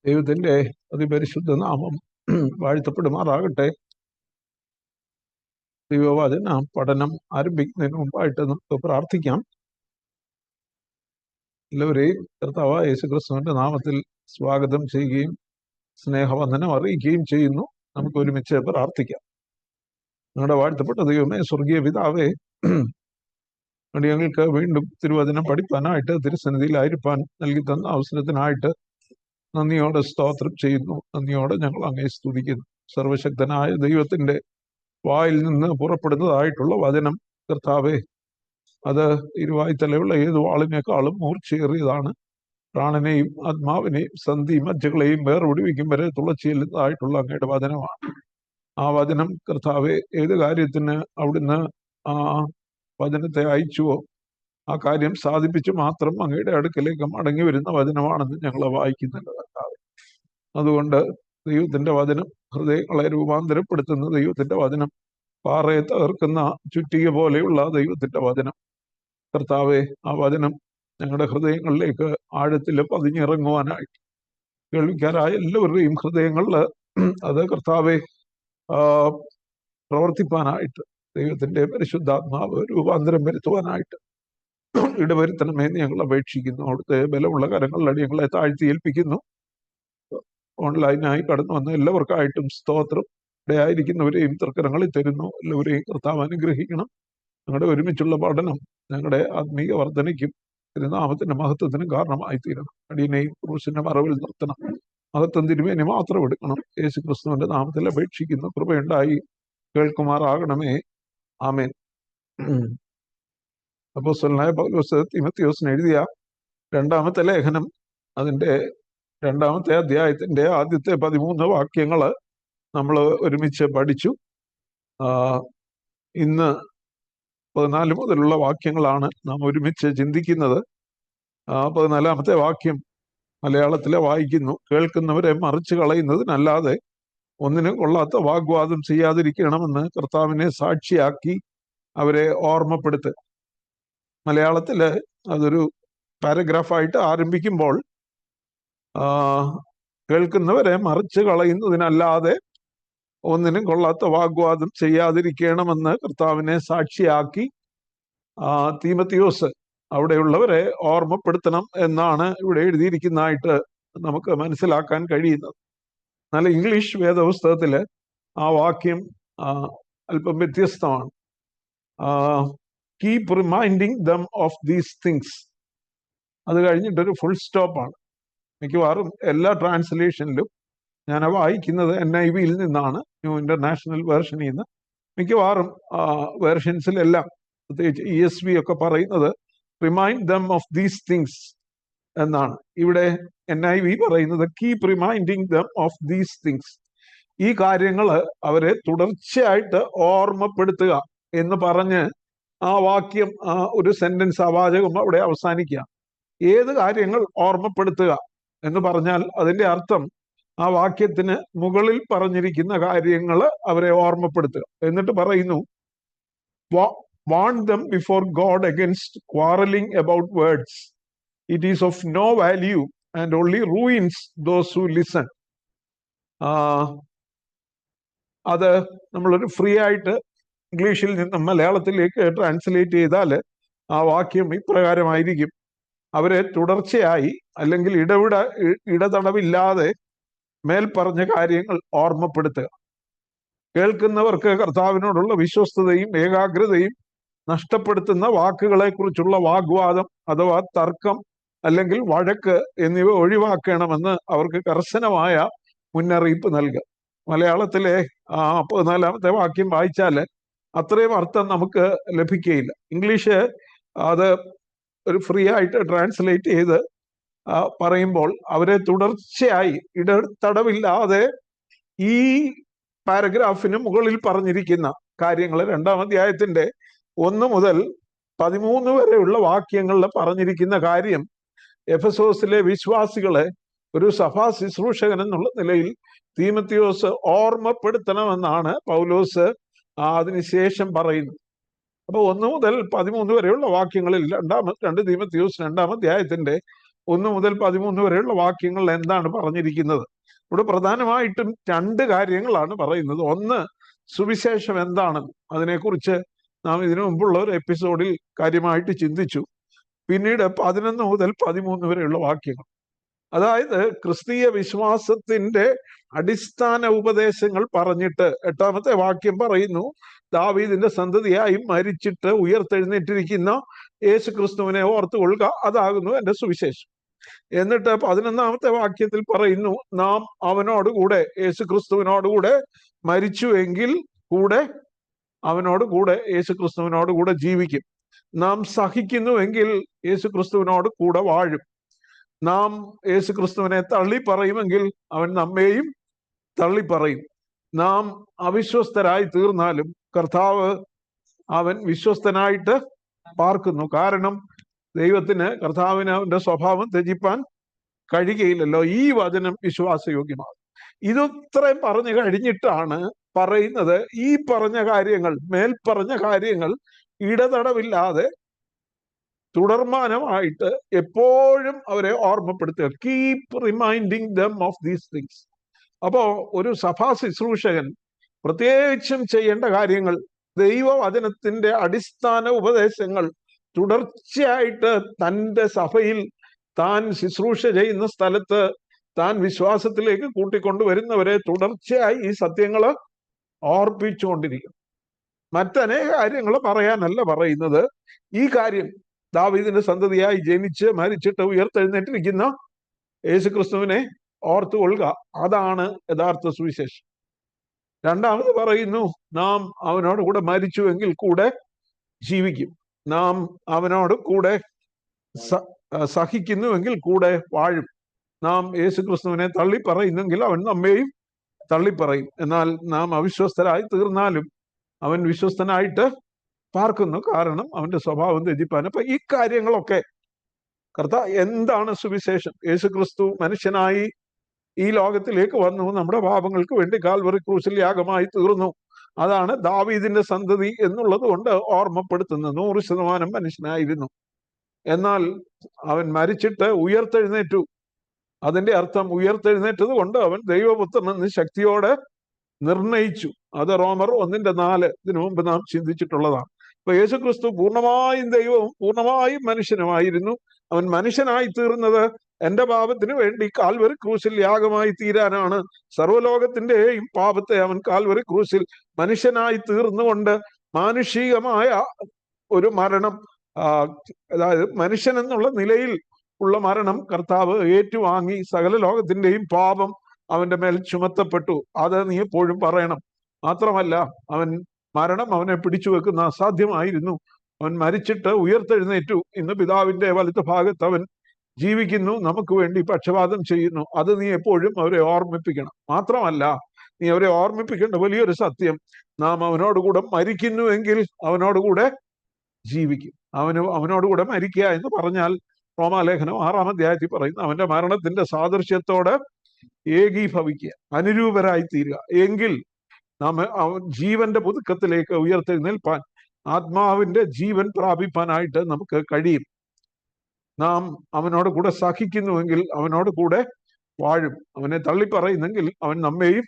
ദൈവത്തിന്റെ അതിപരിശുദ്ധ നാമം വാഴ്ത്തപ്പെടുമാറാകട്ടെ. ദൈവവചന പഠനം ആരംഭിക്കുന്നതിന് മുമ്പായിട്ട് നമുക്ക് പ്രാർത്ഥിക്കാം. എല്ലാവരെയും കർത്താവായ യേശുക്രിസ്തുവിന്റെ നാമത്തിൽ സ്വാഗതം ചെയ്യുകയും സ്നേഹവന്ദനം അറിയിക്കുകയും ചെയ്യുന്നു. നമുക്ക് ഒരുമിച്ച് പ്രാർത്ഥിക്കാം. ഞങ്ങളുടെ വാഴ്ത്തപ്പെട്ട ദൈവമേ, സ്വർഗീയ പിതാവേ, ഞങ്ങൾക്ക് വീണ്ടും തിരുവചനം പഠിപ്പാനായിട്ട് തിരുസന്നിധിയിലായിരിക്കാൻ നൽകി തന്ന അവസരത്തിനായിട്ട് നന്ദിയോടെ സ്തോത്രം ചെയ്യുന്നു. നന്ദിയോടെ ഞങ്ങൾ അങ്ങേ സ്തുതിക്കുന്നു. സർവശക്തനായ ദൈവത്തിന്റെ വായിൽ നിന്ന് പുറപ്പെടുന്നതായിട്ടുള്ള വചനം കർത്താവേ, അത് ഇരുവായി തലയുള്ള ഏത് വാളിനേക്കാളും മൂർച്ചയേറിയതാണ്. പ്രാണനെയും ആത്മാവിനെയും സന്ധി മജ്ജകളെയും വേർപിടിവിക്കും വരെ തുളച്ചിയെല്ലുന്നതായിട്ടുള്ള അങ്ങയുടെ വചനമാണ്. ആ വചനം കർത്താവെ, ഏത് കാര്യത്തിന് അവിടുന്ന് ആ വചനത്തെ അയച്ചുവോ ആ കാര്യം സാധിപ്പിച്ച് മാത്രം അങ്ങയുടെ അടുക്കലേക്ക് മടങ്ങി വരുന്ന വചനമാണെന്ന് ഞങ്ങൾ വായിക്കുന്നുണ്ട് കർത്താവെ. അതുകൊണ്ട് ദൈവത്തിന്റെ വചനം ഹൃദയങ്ങളെ രൂപാന്തരപ്പെടുത്തുന്ന ദൈവത്തിന്റെ വചനം, പാറയെ തകർക്കുന്ന ചുറ്റിക പോലെയുള്ള ദൈവത്തിന്റെ വചനം കർത്താവെ, ആ വചനം ഞങ്ങളുടെ ഹൃദയങ്ങളിലേക്ക് ആഴത്തിൽ പതിഞ്ഞിറങ്ങുവാനായിട്ട് കേൾവിക്കാരായ എല്ലാവരുടെയും ഹൃദയങ്ങളിൽ അത് കർത്താവെ പ്രവർത്തിപ്പാനായിട്ട് ദൈവത്തിന്റെ പരിശുദ്ധാത്മാവ് രൂപാന്തരം വരുത്തുവാനായിട്ട് ഇടവരുത്തണമെന്ന് ഞങ്ങൾ അപേക്ഷിക്കുന്നു. അവിടുത്തെ ബലമുള്ള കരങ്ങളിലടി ഞങ്ങളെ താഴ്ത്തി ഏൽപ്പിക്കുന്നു. ഓൺലൈനായി കടന്നു വന്ന എല്ലാവർക്കായിട്ടും സ്തോത്രം. ഇടയായിരിക്കുന്നവരെയും തൃക്കരങ്ങളിൽ തരുന്നു. എല്ലാവരെയും കർത്താവ് അനുഗ്രഹിക്കണം. ഞങ്ങളുടെ ഒരുമിച്ചുള്ള പഠനം ഞങ്ങളുടെ ആത്മീയ വർധനയ്ക്കും തിരുനാമത്തിന്റെ മഹത്വത്തിനും കാരണമായി തീരണം. അടിയനെയും ക്രൂശിന്റെ മറവിൽ നിർത്തണം. മഹത്വം തിരുമേനി മാത്രം എടുക്കണം. യേശു ക്രിസ്തുവിന്റെ നാമത്തിൽ അപേക്ഷിക്കുന്നു. കൃപയുണ്ടായി കേൾക്കുമാറാകണമേ. ആമേൻ. അപ്പോസ്തലനായ പൗലോസ് തീമോഥെയോസിന് എഴുതിയ രണ്ടാമത്തെ ലേഖനം, അതിന്റെ 2-ാമത്തെ അധ്യായത്തിന്റെ ആദ്യത്തെ 13 വാക്യങ്ങള് നമ്മൾ ഒരുമിച്ച് പഠിച്ചു. ഇന്ന് 14 മുതലുള്ള വാക്യങ്ങളാണ് നാം ഒരുമിച്ച് ചിന്തിക്കുന്നത്. 14-ാമത്തെ വാക്യം മലയാളത്തിലെ വായിക്കുന്നു. കേൾക്കുന്നവരെ മറിച്ച് കളയുന്നതിനല്ലാതെ ഒന്നിനും കൊള്ളാത്ത വാഗ്വാദം ചെയ്യാതിരിക്കണമെന്ന് കർത്താവിനെ സാക്ഷിയാക്കി അവരെ ഓർമ്മപ്പെടുത്തുക. മലയാളത്തില് അതൊരു പാരഗ്രാഫായിട്ട് ആരംഭിക്കുമ്പോൾ കേൾക്കുന്നവരെ മറിച്ച് കളയുന്നതിനല്ലാതെ ഒന്നിനും കൊള്ളാത്ത വാഗ്വാദം ചെയ്യാതിരിക്കണമെന്ന് കർത്താവിനെ സാക്ഷിയാക്കി തീമോഥെയോസ് അവിടെയുള്ളവരെ ഓർമ്മപ്പെടുത്തണം എന്നാണ് ഇവിടെ എഴുതിയിരിക്കുന്നതായിട്ട് നമുക്ക് മനസ്സിലാക്കാൻ കഴിയുന്നത്. എന്നാൽ ഇംഗ്ലീഷ് വേദപുസ്തകത്തില് ആ വാക്യം അല്പം വ്യത്യസ്തമാണ്. Keep reminding them of these things. അത് കഴിഞ്ഞിട്ടൊരു ഫുൾ സ്റ്റോപ്പാണ്. മിക്കവാറും എല്ലാ ട്രാൻസ്ലേഷനിലും, ഞാൻ വായിക്കുന്നത് NIV-യിൽ നിന്നാണ്, ന്യൂ ഇന്റർനാഷണൽ വേർഷനിൽ നിന്ന്. മിക്കവാറും വേർഷൻസിലെല്ലാം, പ്രത്യേകിച്ച് ESV ഒക്കെ പറയുന്നത് remind dum of these things എന്നാണ്. ഇവിടെ NIV പറയുന്നത് keep reminding them of these things. ഈ കാര്യങ്ങൾ അവരെ തുടർച്ചയായിട്ട് ഓർമ്മപ്പെടുത്തുക എന്ന് പറഞ്ഞ് ആ വാക്യം, ഒരു സെന്റൻസ്, ആ വാചകം അവിടെ അവസാനിക്കുക. ഏത് കാര്യങ്ങൾ ഓർമ്മപ്പെടുത്തുക എന്ന് പറഞ്ഞാൽ അതിന്റെ അർത്ഥം ആ വാക്യത്തിന് മുകളിൽ പറഞ്ഞിരിക്കുന്ന കാര്യങ്ങൾ അവരെ ഓർമ്മപ്പെടുത്തുക. എന്നിട്ട് പറയുന്നു, warn them before God against quarreling about words. It is of no value and only ruins those who listen. അത് നമ്മളൊരു ഫ്രീ ആയിട്ട് ഇംഗ്ലീഷിൽ നിന്നും മലയാളത്തിലേക്ക് ട്രാൻസ്ലേറ്റ് ചെയ്താൽ ആ വാക്യം ഇപ്രകാരമായിരിക്കും: അവരെ തുടർച്ചയായി അല്ലെങ്കിൽ ഇടതടവില്ലാതെ മേൽ പറഞ്ഞ കാര്യങ്ങൾ ഓർമ്മപ്പെടുത്തുക. കേൾക്കുന്നവർക്ക് കർത്താവിനോടുള്ള വിശ്വസ്തതയും ഏകാഗ്രതയും നഷ്ടപ്പെടുത്തുന്ന വാക്കുകളെ കുറിച്ചുള്ള വാഗ്വാദം അഥവാ തർക്കം അല്ലെങ്കിൽ വഴക്ക് എന്നിവ ഒഴിവാക്കണമെന്ന് അവർക്ക് കർശനമായ മുന്നറിയിപ്പ് നൽകുക. മലയാളത്തിലെ 14-ാമത്തെ വാക്യം വായിച്ചാൽ അത്രയും അർത്ഥം നമുക്ക് ലഭിക്കുകയില്ല. ഇംഗ്ലീഷ് അത് ഒരു ഫ്രീ ആയിട്ട് ട്രാൻസ്ലേറ്റ് ചെയ്ത് പറയുമ്പോൾ അവരെ തുടർച്ചയായി ഇടതടവില്ലാതെ ഈ പാരഗ്രാഫിന് മുകളിൽ പറഞ്ഞിരിക്കുന്ന കാര്യങ്ങൾ 2-ാം അധ്യായത്തിന്റെ 1 മുതൽ 13 വരെയുള്ള വാക്യങ്ങളിൽ പറഞ്ഞിരിക്കുന്ന കാര്യം എഫെസോസിലെ വിശ്വാസികളെ ഒരു സഭാ ശുശ്രൂഷകൻ എന്നുള്ള നിലയിൽ തീമോഥെയോസ് ഓർമ്മപ്പെടുത്തണമെന്നാണ് പൗലോസ് അതിനുശേഷം പറയുന്നത്. അപ്പൊ 1 മുതൽ 13 വരെയുള്ള വാക്യങ്ങളിൽ 2 തീമോഥെയോസ് 2-ാം അധ്യായത്തിന്റെ 1 മുതൽ 13 വരെയുള്ള വാക്യങ്ങൾ എന്താണ് പറഞ്ഞിരിക്കുന്നത്? ഇവിടെ പ്രധാനമായിട്ടും 2 കാര്യങ്ങളാണ് പറയുന്നത്. ഒന്ന്, സുവിശേഷം എന്താണ്, അതിനെക്കുറിച്ച് നാം ഇതിനു മുമ്പുള്ള ഒരു എപ്പിസോഡിൽ കാര്യമായിട്ട് ചിന്തിച്ചു. പിന്നീട് 11 മുതൽ 13 വരെയുള്ള വാക്യങ്ങൾ, അതായത് ക്രിസ്തീയ വിശ്വാസത്തിന്റെ അടിസ്ഥാന ഉപദേശങ്ങൾ പറഞ്ഞിട്ട് 8-ാമത്തെ വാക്യം പറയുന്നു, ദാവീദിന്റെ സന്തതിയായി മരിച്ചിട്ട് ഉയർത്തെഴുന്നേറ്റിരിക്കുന്ന യേശു ക്രിസ്തുവിനെ ഓർത്തുകൊള്ളുക, അതാകുന്നു എന്റെ സുവിശേഷം. എന്നിട്ട് 11-ാമത്തെ വാക്യത്തിൽ പറയുന്നു, നാം അവനോടുകൂടെ, യേശു ക്രിസ്തുവിനോടുകൂടെ മരിച്ചുവെങ്കിൽ കൂടെ അവനോടുകൂടെ, യേശു ക്രിസ്തുവിനോടുകൂടെ ജീവിക്കും. നാം സഹിക്കുന്നുവെങ്കിൽ യേശു ക്രിസ്തുവിനോട് കൂടെ വാഴും. നാം യേശു ക്രിസ്തുവിനെ തള്ളി പറയുമെങ്കിൽ അവൻ നമ്മെയും തള്ളിപ്പറയും. നാം അവിശ്വസ്തരായി തീർന്നാലും കർത്താവ് അവൻ വിശ്വസ്തനായിട്ട് പാർക്കുന്നു. കാരണം കർത്താവിന് അവന്റെ സ്വഭാവം ത്യജിപ്പാൻ കഴിയുകയില്ലല്ലോ. ഈ വചനം വിശ്വാസയോഗ്യമാണ്. ഇത്രയും പറഞ്ഞു കഴിഞ്ഞിട്ടാണ് പറയുന്നത്, ഈ പറഞ്ഞ കാര്യങ്ങൾ, മേൽപ്പറഞ്ഞ കാര്യങ്ങൾ ഇടതടവില്ലാതെ തുടർമാനമായിട്ട് എപ്പോഴും അവരെ ഓർമ്മപ്പെടുത്തുക. Keep reminding them of these things. അപ്പോ ഒരു സഭാ ശുശ്രൂഷകൻ പ്രത്യേകിച്ചും ചെയ്യേണ്ട കാര്യങ്ങൾ, ദൈവവചനത്തിന്റെ അടിസ്ഥാന ഉപദേശങ്ങൾ തുടർച്ചയായിട്ട് തൻ്റെ സഭയിൽ, താൻ ശുശ്രൂഷ ചെയ്യുന്ന സ്ഥലത്ത്, താൻ വിശ്വാസത്തിലേക്ക് കൂട്ടിക്കൊണ്ടുവരുന്നവരെ തുടർച്ചയായി ഈ സത്യങ്ങൾ ഓർപ്പിച്ചുകൊണ്ടിരിക്കും. മറ്റനേക കാര്യങ്ങൾ പറയാനല്ല പറയുന്നത്. ഈ കാര്യം, ദാവീദിന്റെ സന്തതിയായി ജനിച്ച് മരിച്ചിട്ട് ഉയർത്തെഴുന്നേറ്റിരിക്കുന്ന യേശുക്രിസ്തുവിനെ ഓർത്തുകൊള്ളുക, അതാണ് യഥാർത്ഥ സുവിശേഷം. രണ്ടാമത് പറയുന്നു, നാം അവനോട് കൂടെ മരിച്ചുവെങ്കിൽ കൂടെ ജീവിക്കും. നാം അവനോട് കൂടെ സഹിക്കുന്നുവെങ്കിൽ കൂടെ വാഴും. നാം യേശുക്രിസ്തുവിനെ തള്ളിപ്പറയുന്നെങ്കിൽ അവൻ നമ്മെയും തള്ളിപ്പറയും. എന്നാൽ നാം അവിശ്വസ്തരായി തീർന്നാലും അവൻ വിശ്വസ്തനായിട്ട് പാർക്കുന്നു. കാരണം അവന്റെ സ്വഭാവം ത്യജിപ്പാൻ. അപ്പൊ ഈ കാര്യങ്ങളൊക്കെ എന്താണ് സുവിശേഷം? യേശുക്രിസ്തു മനുഷ്യനായി ഈ ലോകത്തിലേക്ക് വന്നു, നമ്മുടെ പാപങ്ങൾക്ക് വേണ്ടി കാൽവറി ക്രൂശിൽ യാഗമായി തീർന്നു. അതാണ് ദാവീദിന്റെ സന്തതി എന്നുള്ളത് കൊണ്ട് ഓർമ്മപ്പെടുത്തുന്നത്. 100% മനുഷ്യനായിരുന്നു. എന്നാൽ അവൻ മരിച്ചിട്ട് ഉയർത്തെഴുന്നേറ്റു. അതിന്റെ അർത്ഥം, ഉയർത്തെഴുന്നേറ്റത് കൊണ്ട് അവൻ ദൈവപുത്രൻ എന്ന് ശക്തിയോടെ നിർണയിച്ചു. അത് റോമർ 1:4 ഇതിനു മുമ്പ് നാം ചിന്തിച്ചിട്ടുള്ളതാണ്. അപ്പൊ യേശുക്രിസ്തു പൂർണ്ണമായും ദൈവവും പൂർണ്ണമായും മനുഷ്യനുമായിരുന്നു. അവൻ മനുഷ്യനായി തീർന്നത് എന്റെ പാപത്തിന് വേണ്ടി കാൽവറി ക്രൂശിൽ യാഗമായി തീരാനാണ്. സർവ്വലോകത്തിന്റെയും പാപത്തെ അവൻ കാൽവറി ക്രൂശിൽ മനുഷ്യനായി തീർന്നുകൊണ്ട് മാനുഷികമായ ഒരു മരണം, അതായത് മനുഷ്യൻ എന്നുള്ള നിലയിൽ ഉള്ള മരണം കർത്താവ് ഏറ്റുവാങ്ങി. സകല ലോകത്തിന്റെയും പാപം അവന്റെ മേൽ ചുമത്തപ്പെട്ടു. അത് നീ എപ്പോഴും പറയണം. മാത്രമല്ല, മരണം അവനെ പിടിച്ചു വെക്കുന്ന അസാധ്യമായിരുന്നു. അവൻ മരിച്ചിട്ട് ഉയർത്തെഴുന്നേറ്റു. ഇന്ന് പിതാവിന്റെ വലത്ത് ഭാഗത്ത് അവൻ ജീവിക്കുന്നു, നമുക്ക് വേണ്ടി പക്ഷപാതം ചെയ്യുന്നു. അത് നീ എപ്പോഴും അവരെ ഓർമ്മിപ്പിക്കണം. മാത്രമല്ല, നീ അവരെ ഓർമ്മിപ്പിക്കേണ്ട വലിയൊരു സത്യം, നാം അവനോടുകൂടെ മരിക്കുന്നുവെങ്കിൽ അവനോടുകൂടെ ജീവിക്കും. അവനോടുകൂടെ മരിക്കുക എന്ന് പറഞ്ഞാൽ റോമാലേഖനം 6-ാം അധ്യായത്തിൽ പറയുന്നു, അവന്റെ മരണത്തിന്റെ സാദൃശ്യത്തോട് ഏകീഭവിക്കുക, അനുരൂപരായി തീരുക. എങ്കിൽ നാം ജീവന്റെ പുതുക്കത്തിലേക്ക് ഉയർത്തെഴുന്നേൽപ്പാൻ, ആത്മാവിന്റെ ജീവൻ പ്രാപിപ്പാനായിട്ട് നമുക്ക് കഴിയും. നാം അവനോട് കൂടെ സഹിക്കുന്നുവെങ്കിൽ അവനോട് കൂടെ വാഴും. അവനെ തള്ളിപ്പറയുന്നെങ്കിൽ അവൻ നമ്മെയും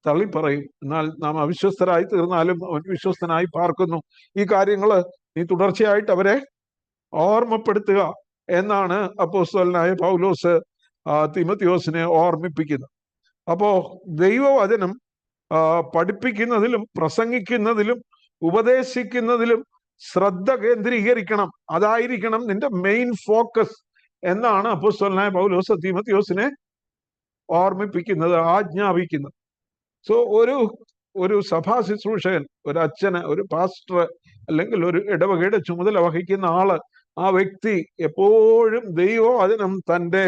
തള്ളിപ്പറയും. എന്നാൽ നാം അവിശ്വസ്തരായി തീർന്നാലും അവൻ വിശ്വസ്തനായി പാർക്കുന്നു. ഈ കാര്യങ്ങള് നീ തുടർച്ചയായിട്ട് അവരെ ഓർമ്മപ്പെടുത്തുക എന്നാണ് അപ്പോസ്തലനായ പൗലോസ് തിമോത്തിയോസിനെ ഓർമ്മിപ്പിക്കുന്നത്. അപ്പോ ദൈവവചനം പഠിപ്പിക്കുന്നതിലും പ്രസംഗിക്കുന്നതിലും ഉപദേശിക്കുന്നതിലും ശ്രദ്ധ കേന്ദ്രീകരിക്കണം. അതായിരിക്കണം നിന്റെ മെയിൻ ഫോക്കസ് എന്നാണ് അപ്പോസ്തലനായ പൗലോസ് തിമോത്തിയോസിനെ ഓർമ്മിപ്പിക്കുന്നത്, ആജ്ഞാപിക്കുന്നത്. സോ ഒരു സഭാ ശുശ്രൂഷകൻ, ഒരു അച്ഛന്, ഒരു പാസ്റ്റർ, അല്ലെങ്കിൽ ഒരു ഇടവകയുടെ ചുമതല വഹിക്കുന്ന ആള്, ആ വ്യക്തി എപ്പോഴും ദൈവവചനം തൻ്റെ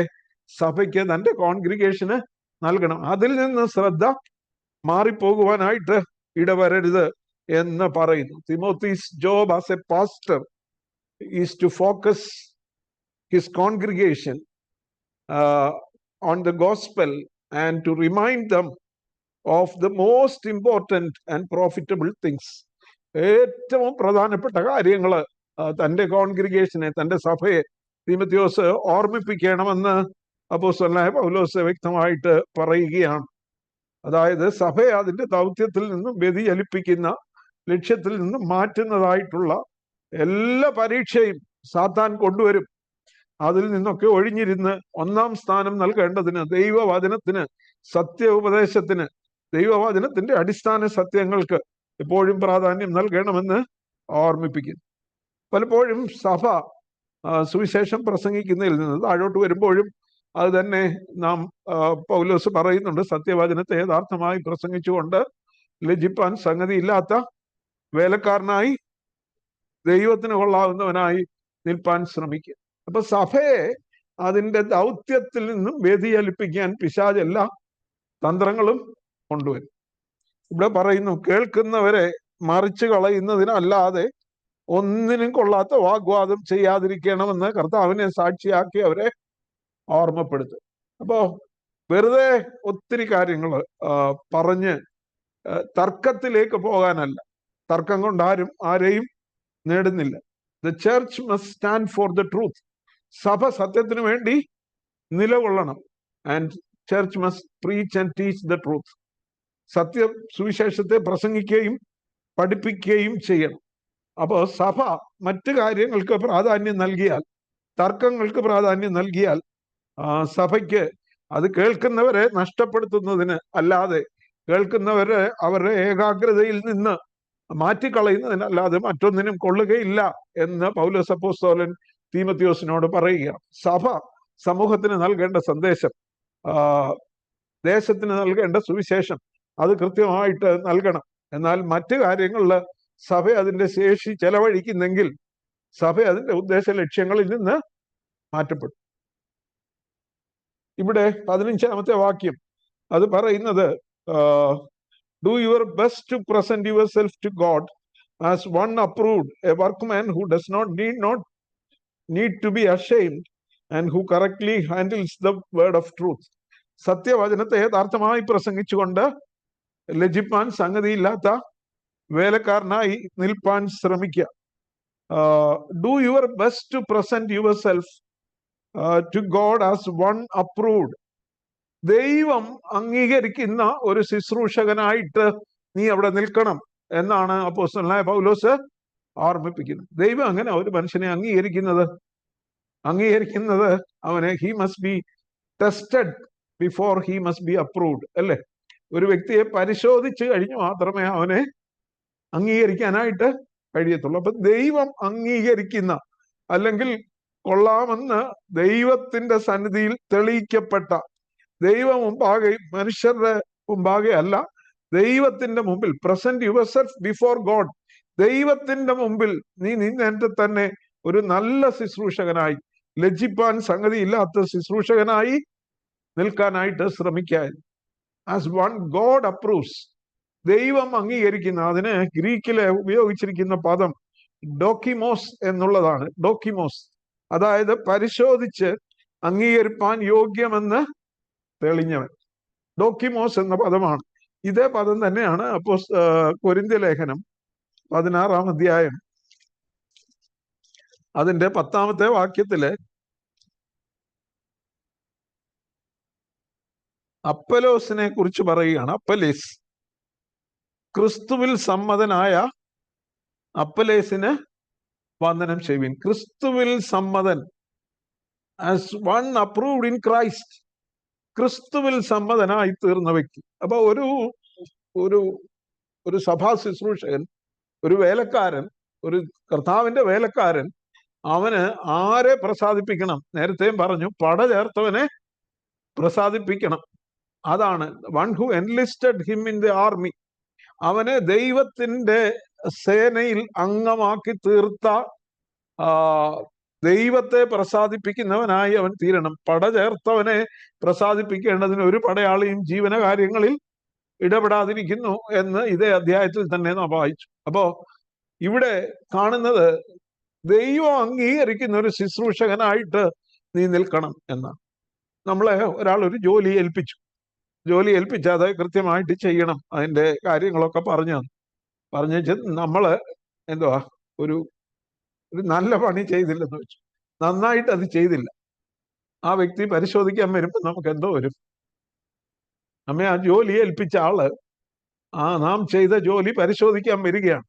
സഭയ്ക്ക്, തൻ്റെ കോൺഗ്രിഗേഷന് നൽകണം. അതിൽ നിന്ന് ശ്രദ്ധ മാറിപ്പോകുവാനായിട്ട് ഇടവരരുത് എന്ന് പറയുന്നു. തിമോത്തി's job as a pastor is to focus his congregation on the gospel and to remind them of the most important and profitable things. ഏറ്റവും പ്രധാനപ്പെട്ട കാര്യങ്ങള് തൻ്റെ കോൺഗ്രിഗേഷനെ, തൻ്റെ സഭയെ തീമോഥെയോസ് ഓർമ്മിപ്പിക്കണമെന്ന് അപ്പോസ്തലനായ പൗലോസ് വ്യക്തമായിട്ട് പറയുകയാണ്. അതായത് സഭയെ അതിന്റെ ദൗത്യത്തിൽ നിന്നും വ്യതിചലിപ്പിക്കുന്ന, ലക്ഷ്യത്തിൽ നിന്നും മാറ്റുന്നതായിട്ടുള്ള എല്ലാ പരീക്ഷയും സാത്താൻ കൊണ്ടുവരും. അതിൽ നിന്നൊക്കെ ഒഴിഞ്ഞിരുന്ന് ഒന്നാം സ്ഥാനം നൽകേണ്ടതിന്, ദൈവവചനത്തിന്, സത്യ ഉപദേശത്തിന്, ദൈവവചനത്തിന്റെ അടിസ്ഥാന സത്യങ്ങൾക്ക് എപ്പോഴും പ്രാധാന്യം നൽകണമെന്ന് ഓർമ്മിപ്പിക്കുന്നു. പലപ്പോഴും സഭ സുവിശേഷം പ്രസംഗിക്കുന്നതിൽ നിന്ന് താഴോട്ട് വരുമ്പോഴും അത് തന്നെ നാം പൗലോസ് പറയുന്നുണ്ട്. സത്യവചനത്തെ യഥാർത്ഥമായി പ്രസംഗിച്ചുകൊണ്ട് ലജ്ജിപ്പാൻ സംഗതിയില്ലാത്ത വേലക്കാരനായി ദൈവത്തിന് കൊള്ളാവുന്നവനായി നിൽപ്പാൻ ശ്രമിക്കുക. അപ്പൊ സഭയെ അതിന്റെ ദൗത്യത്തിൽ നിന്നും വ്യതിചലിപ്പിക്കാൻ പിശാച് എല്ലാ തന്ത്രങ്ങളും കൊണ്ടുവരും. ഇവിടെ പറയുന്നു, കേൾക്കുന്നവരെ മറിച്ച് കളയുന്നതിനല്ലാതെ ഒന്നിനും കൊള്ളാത്ത വാഗ്വാദം ചെയ്യാതിരിക്കണമെന്ന് കർത്താവിനെ സാക്ഷിയാക്കി അവരെ ഓർമ്മപ്പെടുത്തും. അപ്പോ വെറുതെ ഒത്തിരി കാര്യങ്ങൾ പറഞ്ഞ് തർക്കത്തിലേക്ക് പോകാനല്ല. തർക്കം കൊണ്ട് ആരെയും നേടുന്നില്ല. The church must stand for the truth. സഭ സത്യത്തിന് വേണ്ടി നിലകൊള്ളണം. And church must preach and teach the truth. സത്യ സുവിശേഷത്തെ പ്രസംഗിക്കുകയും പഠിപ്പിക്കുകയും ചെയ്യണം. അപ്പോൾ സഭ മറ്റു കാര്യങ്ങൾക്ക് പ്രാധാന്യം നൽകിയാൽ, തർക്കങ്ങൾക്ക് പ്രാധാന്യം നൽകിയാൽ സഭയ്ക്ക് അത് കേൾക്കുന്നവരെ നഷ്ടപ്പെടുത്തുന്നതിന് അല്ലാതെ, കേൾക്കുന്നവരെ അവരുടെ ഏകാഗ്രതയിൽ നിന്ന് മാറ്റിക്കളയുന്നതിനല്ലാതെ മറ്റൊന്നിനും കൊള്ളുകയില്ല എന്ന് പൗലോസ് അപ്പോസ്തലൻ തീമോഥെയോസിനോട് പറയുകയാണ്. സഭ സമൂഹത്തിന് നൽകേണ്ട സന്ദേശം, ദേശത്തിന് നൽകേണ്ട സുവിശേഷം അത് കൃത്യമായിട്ട് നൽകണം. എന്നാൽ മറ്റു കാര്യങ്ങളിൽ സഭ അതിന്റെ ശേഷി ചെലവഴിക്കുന്നെങ്കിൽ സഭ അതിന്റെ ഉദ്ദേശ ലക്ഷ്യങ്ങളിൽ നിന്ന് മാറ്റപ്പെടും. ഇവിടെ 15-ാമത്തെ വാക്യം അത് പറയുന്നത്, do your best to present yourself to God as one approved, a workman who does not need to be ashamed and who correctly handles the word of truth. സത്യവചനത്തെ യഥാർത്ഥമായി പ്രസംഗിച്ചുകൊണ്ട് ലജ്ജിപ്പാൻ സംഗതിയില്ലാത്ത വേലക്കാരനായി നിൽപ്പാൻ ശ്രമിക്കുക. Do your best to present yourself to God as one approved. ദൈവം അംഗീകരിക്കുന്ന ഒരു ശുശ്രൂഷകനായിട്ട് നീ അവിടെ നിൽക്കണം എന്നാണ് അപ്പോസ്തലനായ പൗലോസ് ഓർമ്മിപ്പിക്കുന്നത്. ദൈവം അങ്ങനെ ഒരു മനുഷ്യനെ അംഗീകരിക്കുന്നത് അവനെ he must be tested before he must be approved, അല്ലേ? ഒരു വ്യക്തിയെ പരിശോധിച്ച് കഴിഞ്ഞ് മാത്രമേ അവനെ അംഗീകരിക്കാനായിട്ട് കഴിയത്തുള്ളൂ. അപ്പൊ ദൈവം അംഗീകരിക്കുന്ന, അല്ലെങ്കിൽ കൊള്ളാമെന്ന് ദൈവത്തിന്റെ സന്നിധിയിൽ തെളിയിക്കപ്പെട്ട, ദൈവം മുമ്പാകെ, മനുഷ്യരുടെ മുമ്പാകെ അല്ല, ദൈവത്തിന്റെ മുമ്പിൽ, present your self before God, ദൈവത്തിന്റെ മുമ്പിൽ നീ നിന്നെ തന്നെ ഒരു നല്ല ശുശ്രൂഷകനായി, ലജ്ജിപ്പാൻ സംഗതിയില്ലാത്ത ശുശ്രൂഷകനായി നിൽക്കാനായിട്ട് ശ്രമിക്കാൻ. ആസ് വൺ ഗോഡ് അപ്രൂവ്സ്, ദൈവം അംഗീകരിക്കുന്ന, അതിന് ഗ്രീക്കിലെ ഉപയോഗിച്ചിരിക്കുന്ന പദം ഡോക്കിമോസ് എന്നുള്ളതാണ്. ഡോക്കിമോസ് അതായത് പരിശോധിച്ച് അംഗീകരിപ്പാൻ യോഗ്യമെന്ന് തെളിഞ്ഞവൻ. ഡോക്കിമോസ് എന്ന പദമാണ്. ഇതേ പദം തന്നെയാണ് കൊരിന്ത്യ ലേഖനം 16-ാം അധ്യായം അതിന്റെ 10-ാമത്തെ വാക്യത്തില് അപ്പലോസിനെ കുറിച്ച് പറയുകയാണ്. അപ്പലേസ്, ക്രിസ്തുവിൽ സമ്മതനായ അപ്പലേസിന് വന്ദനം ചെയ്യുവിൻ. ക്രിസ്തുവിൽ സമ്മതൻ, as one approved in Christ, ക്രിസ്തുവിൽ സമ്മതനായി തീർന്ന വ്യക്തി. അപ്പൊ ഒരു സഭാ ശുശ്രൂഷകൻ, ഒരു വേലക്കാരൻ, ഒരു കർത്താവിന്റെ വേലക്കാരൻ, അവന് ആരെ പ്രസാദിപ്പിക്കണം? നേരത്തെയും പറഞ്ഞു, പട ചേർത്തവനെ പ്രസാദിപ്പിക്കണം. അതാണ് one who enlisted him in the army. അവനെ ദൈവത്തിന്റെ സേനയിൽ അംഗമാക്കി തീർത്ത, ദൈവത്തെ പ്രസാദിപ്പിക്കുന്നവനായി അവൻ തീരണം. പട ചേർത്തവനെ പ്രസാദിപ്പിക്കേണ്ടതിന് ഒരു പടയാളിയും ജീവനകാര്യങ്ങളിൽ ഇടപെടാതിരിക്കുന്നു എന്ന് ഇതേ അധ്യായത്തിൽ തന്നെ നാം വായിച്ചു. അപ്പോ ഇവിടെ കാണുന്നത് ദൈവം അംഗീകരിക്കുന്ന ഒരു ശുശ്രൂഷകനായിട്ട് നീ നിൽക്കണം എന്നാണ്. നമ്മളെ ഒരാൾ ഒരു ജോലി ഏൽപ്പിച്ച് അത് കൃത്യമായിട്ട് ചെയ്യണം. അതിന്റെ കാര്യങ്ങളൊക്കെ പറഞ്ഞു നമ്മള് എന്തുവാ ഒരു നല്ല പണി ചെയ്തില്ലെന്ന് വെച്ചു, നന്നായിട്ട് അത് ചെയ്തില്ല. ആ വ്യക്തി പരിശോധിക്കാൻ വരുമ്പോൾ നമുക്ക് എന്തോ വരും. നമ്മെ ആ ജോലി ഏൽപ്പിച്ച ആള് നാം ചെയ്ത ജോലി പരിശോധിക്കാൻ വരികയാണ്.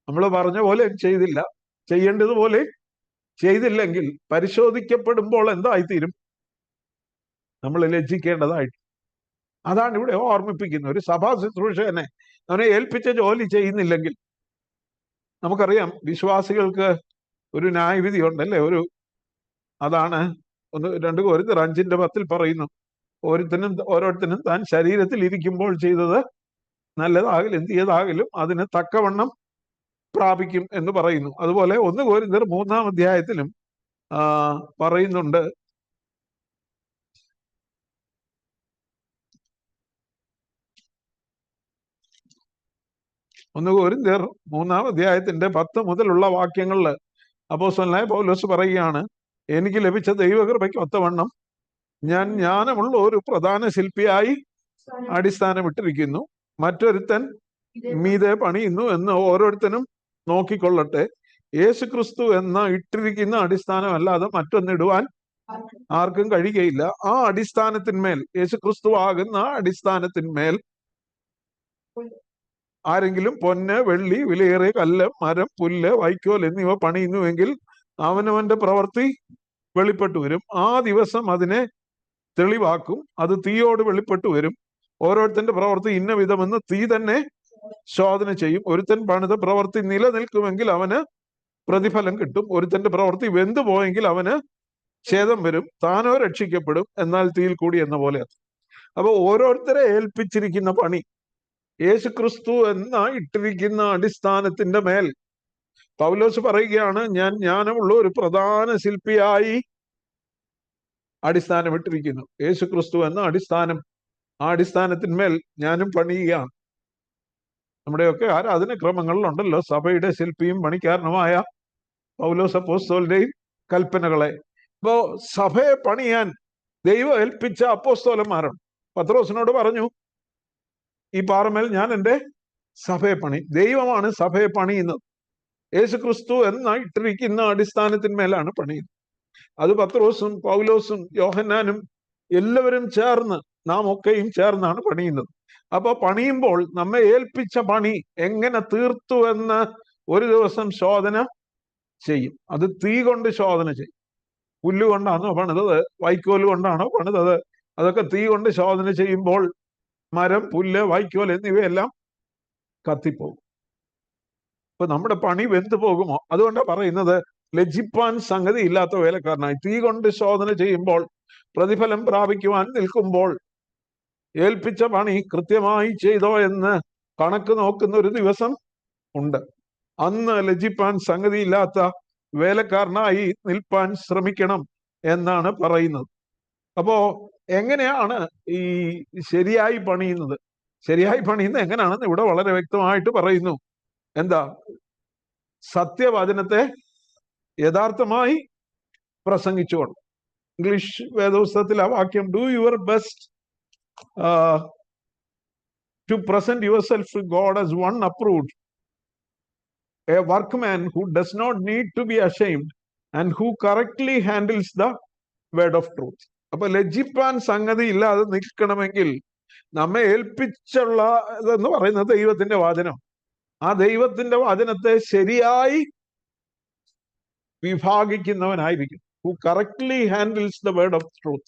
നമ്മൾ പറഞ്ഞ പോലെ ചെയ്തില്ല, ചെയ്യേണ്ടതുപോലെ ചെയ്തില്ലെങ്കിൽ പരിശോധിക്കപ്പെടുമ്പോൾ എന്തായിത്തീരും? നമ്മൾ ലജ്ജിക്കേണ്ടതായിട്ട്. അതാണ് ഇവിടെ ഓർമ്മിപ്പിക്കുന്നത്. ഒരു സഭാ ശുശ്രൂഷകനെ അവനെ ഏൽപ്പിച്ച ജോലി ചെയ്യുന്നില്ലെങ്കിൽ, നമുക്കറിയാം വിശ്വാസികൾക്ക് ഒരു ന്യായവിധി ഉണ്ടല്ലേ. അതാണ് 2 കൊരിന്ത്യർ 5:10 പറയുന്നു, ഓരോരുത്തനും താൻ ശരീരത്തിൽ ഇരിക്കുമ്പോൾ ചെയ്തത് നല്ലതാകലും തീയതാകലും അതിന് തക്കവണ്ണം പ്രാപിക്കും എന്ന് പറയുന്നു. അതുപോലെ 1 കൊരിന്ത്യർ 3-ാം അധ്യായത്തിലും പറയുന്നുണ്ട്. 1 കൊരിന്ത്യർ 3-ാം അധ്യായത്തിന്റെ 10 മുതലുള്ള വാക്യങ്ങളിൽ അപ്പോസ്തലനായ പൗലോസ് പറയുകയാണ്, എനിക്ക് ലഭിച്ച ദൈവകൃപയ്ക്ക് ഒത്തവണ്ണം ഞാൻ ജ്ഞാനമുള്ള ഒരു പ്രധാന ശില്പിയായി അടിസ്ഥാനമിട്ടിരിക്കുന്നു. മറ്റൊരുത്തൻ മീതെ പണിയുന്നു എന്ന് ഓരോരുത്തനും നോക്കിക്കൊള്ളട്ടെ. യേശുക്രിസ്തു എന്ന ഇട്ടിരിക്കുന്ന അടിസ്ഥാനമല്ലാതെ മറ്റൊന്നിടുവാൻ ആർക്കും കഴിയുകയില്ല. ആ അടിസ്ഥാനത്തിന്മേൽ, യേശുക്രിസ്തു ആകുന്ന അടിസ്ഥാനത്തിന്മേൽ ആരെങ്കിലും പൊന്ന്, വെള്ളി, വിലയേറിയ കല്ല്, മരം, പുല്ല്, വൈക്കോൽ എന്നിവ പണിയുന്നുവെങ്കിൽ അവനവന്റെ പ്രവൃത്തി വെളിപ്പെട്ടു വരും. ആ ദിവസം അതിനെ തെളിവാക്കും. അത് തീയോട് വെളിപ്പെട്ടു വരും. ഓരോരുത്തന്റെ പ്രവൃത്തി ഇന്ന വിധമെന്ന് തീ തന്നെ ശോധന ചെയ്യും. ഒരുത്തൻ പണിത പ്രവൃത്തി നിലനിൽക്കുമെങ്കിൽ അവന് പ്രതിഫലം കിട്ടും. ഒരുത്തന്റെ പ്രവൃത്തി വെന്തു പോയെങ്കിൽ അവന് ഛേദം വരും. താനോ രക്ഷിക്കപ്പെടും, എന്നാൽ തീയിൽ കൂടി എന്ന പോലെ. അപ്പൊ ഓരോരുത്തരെ ഏൽപ്പിച്ചിരിക്കുന്ന പണി യേശുക്രിസ്തു എന്ന ഇട്ടിരിക്കുന്ന അടിസ്ഥാനത്തിന്റെ മേൽ പൗലോസ് പറയുകയാണ്, ഞാൻ ജ്ഞാനമുള്ള ഒരു പ്രധാന ശില്പിയായി അടിസ്ഥാനമിട്ടിരിക്കുന്നു. യേശുക്രിസ്തു എന്ന അടിസ്ഥാനം, ആ അടിസ്ഥാനത്തിന്മേൽ ഞാനും പണിയുകയാണ്. നമ്മുടെയൊക്കെ ആരാധനക്രമങ്ങളിലുണ്ടല്ലോ സഭയുടെ ശില്പിയും പണിക്കാരനുമായ പൗലോസ് അപ്പോസ്തലന്റെയും കൽപ്പനകളെ. ഇപ്പോ സഭയെ പണിയാൻ ദൈവം ഏൽപ്പിച്ച അപ്പോസ്തലന്മാരുണ്ട്. പത്രോസിനോട് പറഞ്ഞു, ഈ പാറമേൽ ഞാൻ എൻ്റെ സഭയെ പണി. ദൈവമാണ് സഭയെ പണിയുന്നത്. യേശുക്രിസ്തു എന്ന ഇട്ടിരിക്കുന്ന അടിസ്ഥാനത്തിന്മേലാണ് പണിയുന്നത്. അത് പത്രോസും പൗലോസും യോഹന്നാനും എല്ലാവരും ചേർന്ന്, നാം ഒക്കെയും ചേർന്നാണ് പണിയുന്നത്. അപ്പൊ പണിയുമ്പോൾ നമ്മെ ഏൽപ്പിച്ച പണി എങ്ങനെ തീർത്തു എന്ന് ഒരു ദിവസം ശോധന ചെയ്യും. അത് തീ കൊണ്ട് ശോധന ചെയ്യും. പുല്ല് കൊണ്ടാണോ പണിതത്, വൈക്കോല് കൊണ്ടാണോ പണിതത്, അതൊക്കെ തീ കൊണ്ട് ശോധന ചെയ്യുമ്പോൾ മരം, പുല്ല്, വൈക്കോൽ എന്നിവയെല്ലാം കത്തിപ്പോകും. ഇപ്പൊ നമ്മുടെ പണി വെന്തു പോകുമോ? അതുകൊണ്ടാണ് പറയുന്നത്, ലജ്ജിപ്പാൻ സംഗതി ഇല്ലാത്ത വേലക്കാരനായി. തീ കൊണ്ട് ശോധന ചെയ്യുമ്പോൾ, പ്രതിഫലം പ്രാപിക്കുവാൻ നിൽക്കുമ്പോൾ, ഏൽപ്പിച്ച പണി കൃത്യമായി ചെയ്തോ എന്ന് കണക്ക് നോക്കുന്ന ഒരു ദിവസം ഉണ്ട്. അന്ന് ലജ്ജിപ്പാൻ സംഗതിയില്ലാത്ത വേലക്കാരനായി നിൽപ്പാൻ ശ്രമിക്കണം എന്നാണ് പറയുന്നത്. അപ്പോ എങ്ങനെയാണ് ഈ ശരിയായി പണിയുന്നത്? ശരിയായി പണിയുന്നത് എങ്ങനെയാണെന്ന് ഇവിടെ വളരെ വ്യക്തമായിട്ട് പറയുന്നു. എന്താ? സത്യവചനത്തെ യഥാർത്ഥമായി പ്രസംഗിച്ചുകൊണ്ട്. ഇംഗ്ലീഷ് വേദപുസ്തകത്തിൽ ആ വാക്യം, do your best to present yourself to God as one approved, a workman who does not need to be ashamed and who correctly handles the word of truth. അപ്പൊ ലജ്ജിപ്പാൻ സംഗതി ഇല്ലാതെ നിൽക്കണമെങ്കിൽ നമ്മെ ഏൽപ്പിച്ചുള്ള എന്ന് പറയുന്നത് ദൈവത്തിന്റെ വചനം. ആ ദൈവത്തിന്റെ വചനത്തെ ശരിയായി വിഭാഗിക്കുന്നവനായിരിക്കും. who correctly handles the word of truth.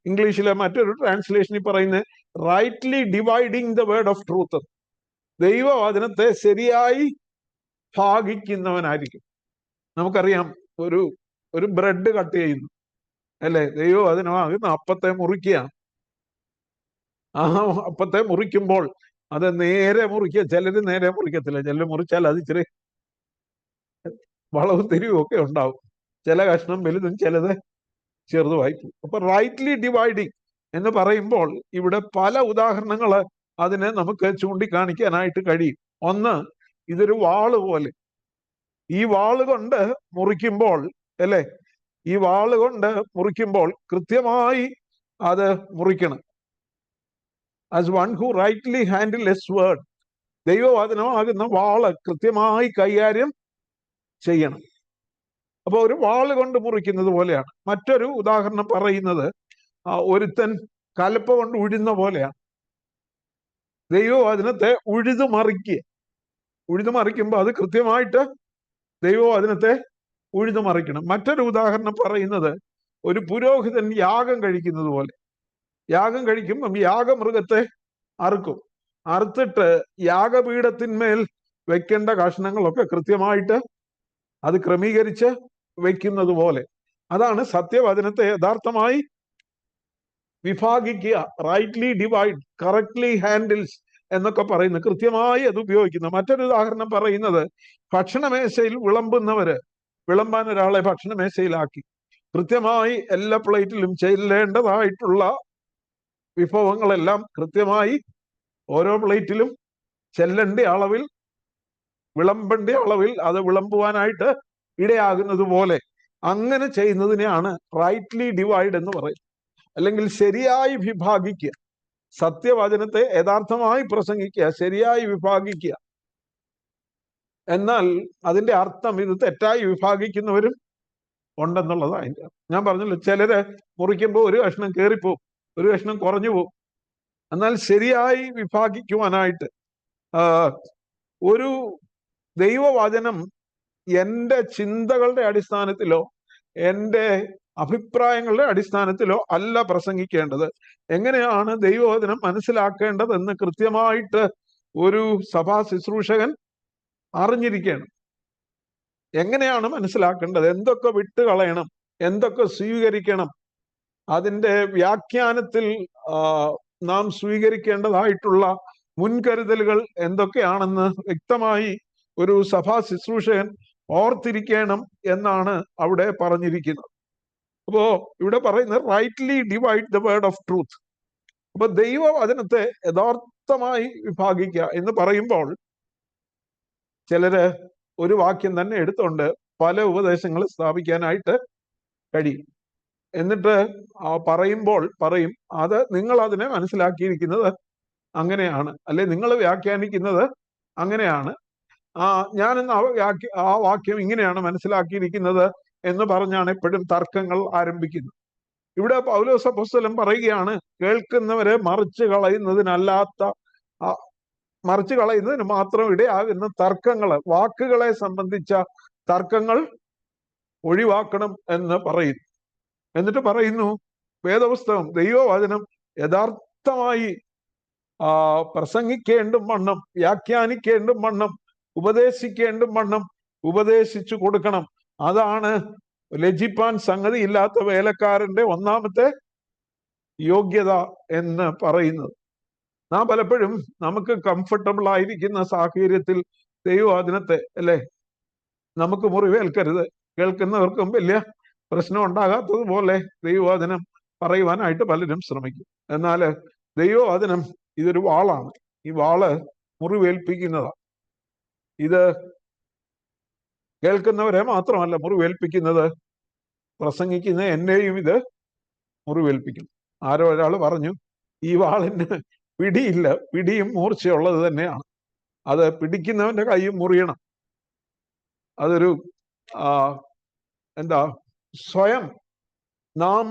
ഇംഗ്ലീഷിലെ മറ്റൊരു ട്രാൻസ്ലേഷനിൽ പറയുന്നത് rightly dividing the word of truth. ദൈവവചനത്തെ ശരിയായി ഭാഗിക്കുന്നവനായിരിക്കും. നമുക്കറിയാം, ഒരു ബ്രെഡ് കട്ട് ചെയ്യുന്നു അല്ലെ, ദൈവവചനമാകുന്ന അപ്പത്തെ മുറിക്കുക. ആ അപ്പത്തെ മുറിക്കുമ്പോൾ അത് നേരെ മുറിക്കുക. ചിലര് നേരെ മുറിക്കത്തില്ല. ചിലർ മുറിച്ചാൽ അത് ഇച്ചിരി വളവും തിരിവും ഒക്കെ ഉണ്ടാവും. ചില കഷ്ണം വലുതും ചിലത് ചെറുതുമായി പോകും. അപ്പൊ റൈറ്റ്ലി ഡിവൈഡിങ് എന്ന് പറയുമ്പോൾ ഇവിടെ പല ഉദാഹരണങ്ങള് അതിനെ നമുക്ക് ചൂണ്ടിക്കാണിക്കാനായിട്ട് കഴിയും. ഒന്ന്, ഇതൊരു വാള് പോലെ. ഈ വാള് കൊണ്ട് മുറിക്കുമ്പോൾ അല്ലെ, ഈ വാള് കൊണ്ട് മുറിക്കുമ്പോൾ കൃത്യമായി അത് മുറിക്കണം. As one who rightly handle a സ്വord, ദൈവവചനമാകുന്ന വാള് കൃത്യമായി കൈകാര്യം ചെയ്യണം. അപ്പൊ ഒരു വാള് കൊണ്ട് മുറിക്കുന്നത് പോലെയാണ്. മറ്റൊരു ഉദാഹരണം പറയുന്നത് ഒരുത്തൻ കലപ്പ കൊണ്ട് ഉഴുന്ന പോലെയാണ്. ദൈവവചനത്തെ ഉഴുതുമറിക്കുമ്പോൾ അത് കൃത്യമായിട്ട് ദൈവവചനത്തെ ഉഴുതുമറിക്കണം. മറ്റൊരു ഉദാഹരണം പറയുന്നത് ഒരു പുരോഹിതൻ യാഗം കഴിക്കുന്നത് പോലെ. യാഗം കഴിക്കുമ്പം യാഗമൃഗത്തെ അറുത്തിട്ട് യാഗപീഠത്തിന്മേൽ വെക്കേണ്ട കഷ്ണങ്ങളൊക്കെ കൃത്യമായിട്ട് അത് ക്രമീകരിച്ച് വെക്കുന്നത് പോലെ. അതാണ് സത്യവചനത്തെ യഥാർത്ഥമായി വിഭാഗിക്കുക, റൈറ്റ്ലി ഡിവൈഡ്, കറക്റ്റ്ലി ഹാൻഡിൽസ് എന്നൊക്കെ പറയുന്നത്, കൃത്യമായി അത് ഉപയോഗിക്കുന്നു. മറ്റൊരു ഉദാഹരണം പറയുന്നത് ഭക്ഷണമേശയിൽ വിളമ്പാൻ ഒരാളെ ഭക്ഷണമേശയിലാക്കി കൃത്യമായി എല്ലാ പ്ലേറ്റിലും ചെല്ലേണ്ടതായിട്ടുള്ള വിഭവങ്ങളെല്ലാം കൃത്യമായി ഓരോ പ്ലേറ്റിലും ചെല്ലേണ്ട അളവിൽ, വിളമ്പേണ്ട അളവിൽ അത് വിളമ്പുവാനായിട്ട് ഇടയാകുന്നത് പോലെ അങ്ങനെ ചെയ്യുന്നതിനെയാണ് റൈറ്റ്ലി ഡിവൈഡ് എന്ന് പറയുന്നത്. അല്ലെങ്കിൽ ശരിയായി വിഭാഗിക്കുക, സത്യവചനത്തെ യഥാർത്ഥമായി പ്രസംഗിക്കുക, ശരിയായി വിഭാഗിക്കുക. എന്നാൽ അതിന്റെ അർത്ഥം ഇത് തെറ്റായി വിഭാഗിക്കുന്നവരും ഉണ്ടെന്നുള്ളതാണ് അതിൻ്റെ. ഞാൻ പറഞ്ഞല്ലോ, ചിലര് മുറിക്കുമ്പോൾ ഒരു കഷ്ണം കയറിപ്പോവും, ഒരു കഷ്ണം കുറഞ്ഞു പോവും. എന്നാൽ ശരിയായി വിഭാഗിക്കുവാനായിട്ട് ഒരു ദൈവവചനം എൻ്റെ ചിന്തകളുടെ അടിസ്ഥാനത്തിലോ എൻ്റെ അഭിപ്രായങ്ങളുടെ അടിസ്ഥാനത്തിലോ അല്ല പ്രസംഗിക്കേണ്ടത്. എങ്ങനെയാണ് ദൈവവചനം മനസ്സിലാക്കേണ്ടതെന്ന് കൃത്യമായിട്ട് ഒരു സഭാ ശുശ്രൂഷകൻ അറിഞ്ഞിരിക്കണം. എങ്ങനെയാണ് മനസ്സിലാക്കേണ്ടത്, എന്തൊക്കെ വിട്ടുകളയണം, എന്തൊക്കെ സ്വീകരിക്കണം, അതിൻ്റെ വ്യാഖ്യാനത്തിൽ നാം സ്വീകരിക്കേണ്ടതായിട്ടുള്ള മുൻകരുതലുകൾ എന്തൊക്കെയാണെന്ന് വ്യക്തമായി ഒരു സഭാ ശുശ്രൂഷകൻ ഓർത്തിരിക്കണം എന്നാണ് അവിടെ പറഞ്ഞിരിക്കുന്നത്. അപ്പോ ഇവിടെ പറയുന്നത് rightly divide the word of truth. അപ്പൊ ദൈവവചനത്തെ യഥാർത്ഥമായി വിഭാഗിക്കുക എന്ന് പറയുമ്പോൾ ചിലര് ഒരു വാക്യം തന്നെ എടുത്തുകൊണ്ട് പല ഉപദേശങ്ങൾ സ്ഥാപിക്കാനായിട്ട് കഴിയും. എന്നിട്ട് പറയും അത് നിങ്ങൾ അതിനെ മനസ്സിലാക്കിയിരിക്കുന്നത് അങ്ങനെയാണ്, അല്ലെ നിങ്ങൾ വ്യാഖ്യാനിക്കുന്നത് അങ്ങനെയാണ്, ഞാനിന്ന് ആ വാക്യം ഇങ്ങനെയാണ് മനസ്സിലാക്കിയിരിക്കുന്നത് എന്ന് പറഞ്ഞാണ് എപ്പോഴും തർക്കങ്ങൾ ആരംഭിക്കുന്നത്. ഇവിടെ പൗലോസ് അപ്പോസ്തലൻ പറയുകയാണ്, കേൾക്കുന്നവരെ മറിച്ച് കളയുന്നതിന് മാത്രം ഇടയാകുന്ന തർക്കങ്ങള്, വാക്കുകളെ സംബന്ധിച്ച തർക്കങ്ങൾ ഒഴിവാക്കണം എന്ന് പറയുന്നു. എന്നിട്ട് പറയുന്നു, വേദപുസ്തകം, ദൈവവചനം യഥാർത്ഥമായി പ്രസംഗിക്കേണ്ടും വണ്ണം, വ്യാഖ്യാനിക്കേണ്ടും വണ്ണം, ഉപദേശിക്കേണ്ടും വണ്ണം ഉപദേശിച്ചു കൊടുക്കണം. അതാണ് ലജ്ജിപ്പാൻ സംഗതി ഇല്ലാത്ത വേലക്കാരന്റെ ഒന്നാമത്തെ യോഗ്യത എന്ന് പറയുന്നത്. നാം പലപ്പോഴും നമുക്ക് കംഫർട്ടബിൾ ആയിരിക്കുന്ന സാഹചര്യത്തിൽ ദൈവവചനത്തെ, അല്ലെ, നമുക്ക് മുറിവേൽക്കരുത്, കേൾക്കുന്നവർക്കും വലിയ പ്രശ്നം ഉണ്ടാകാത്തതുപോലെ ദൈവവചനം പറയുവാനായിട്ട് പലരും ശ്രമിക്കും. എന്നാൽ ദൈവവചനം ഇതൊരു വാളാണ്. ഈ വാള് മുറിവേൽപ്പിക്കുന്നതാണ്. ഇത് കേൾക്കുന്നവരെ മാത്രമല്ല മുറിവേൽപ്പിക്കുന്നത്, പ്രസംഗിക്കുന്ന എന്നെയും ഇത് മുറിവേൽപ്പിക്കും. ആരോ ഒരാൾ പറഞ്ഞു, ഈ വാളിന് പിടിയില്ല, പിടിയും മൂർച്ചയുള്ളത് തന്നെയാണ്, അത് പിടിക്കുന്നവന്റെ കൈയും മുറിയണം. അതൊരു സ്വയം നാം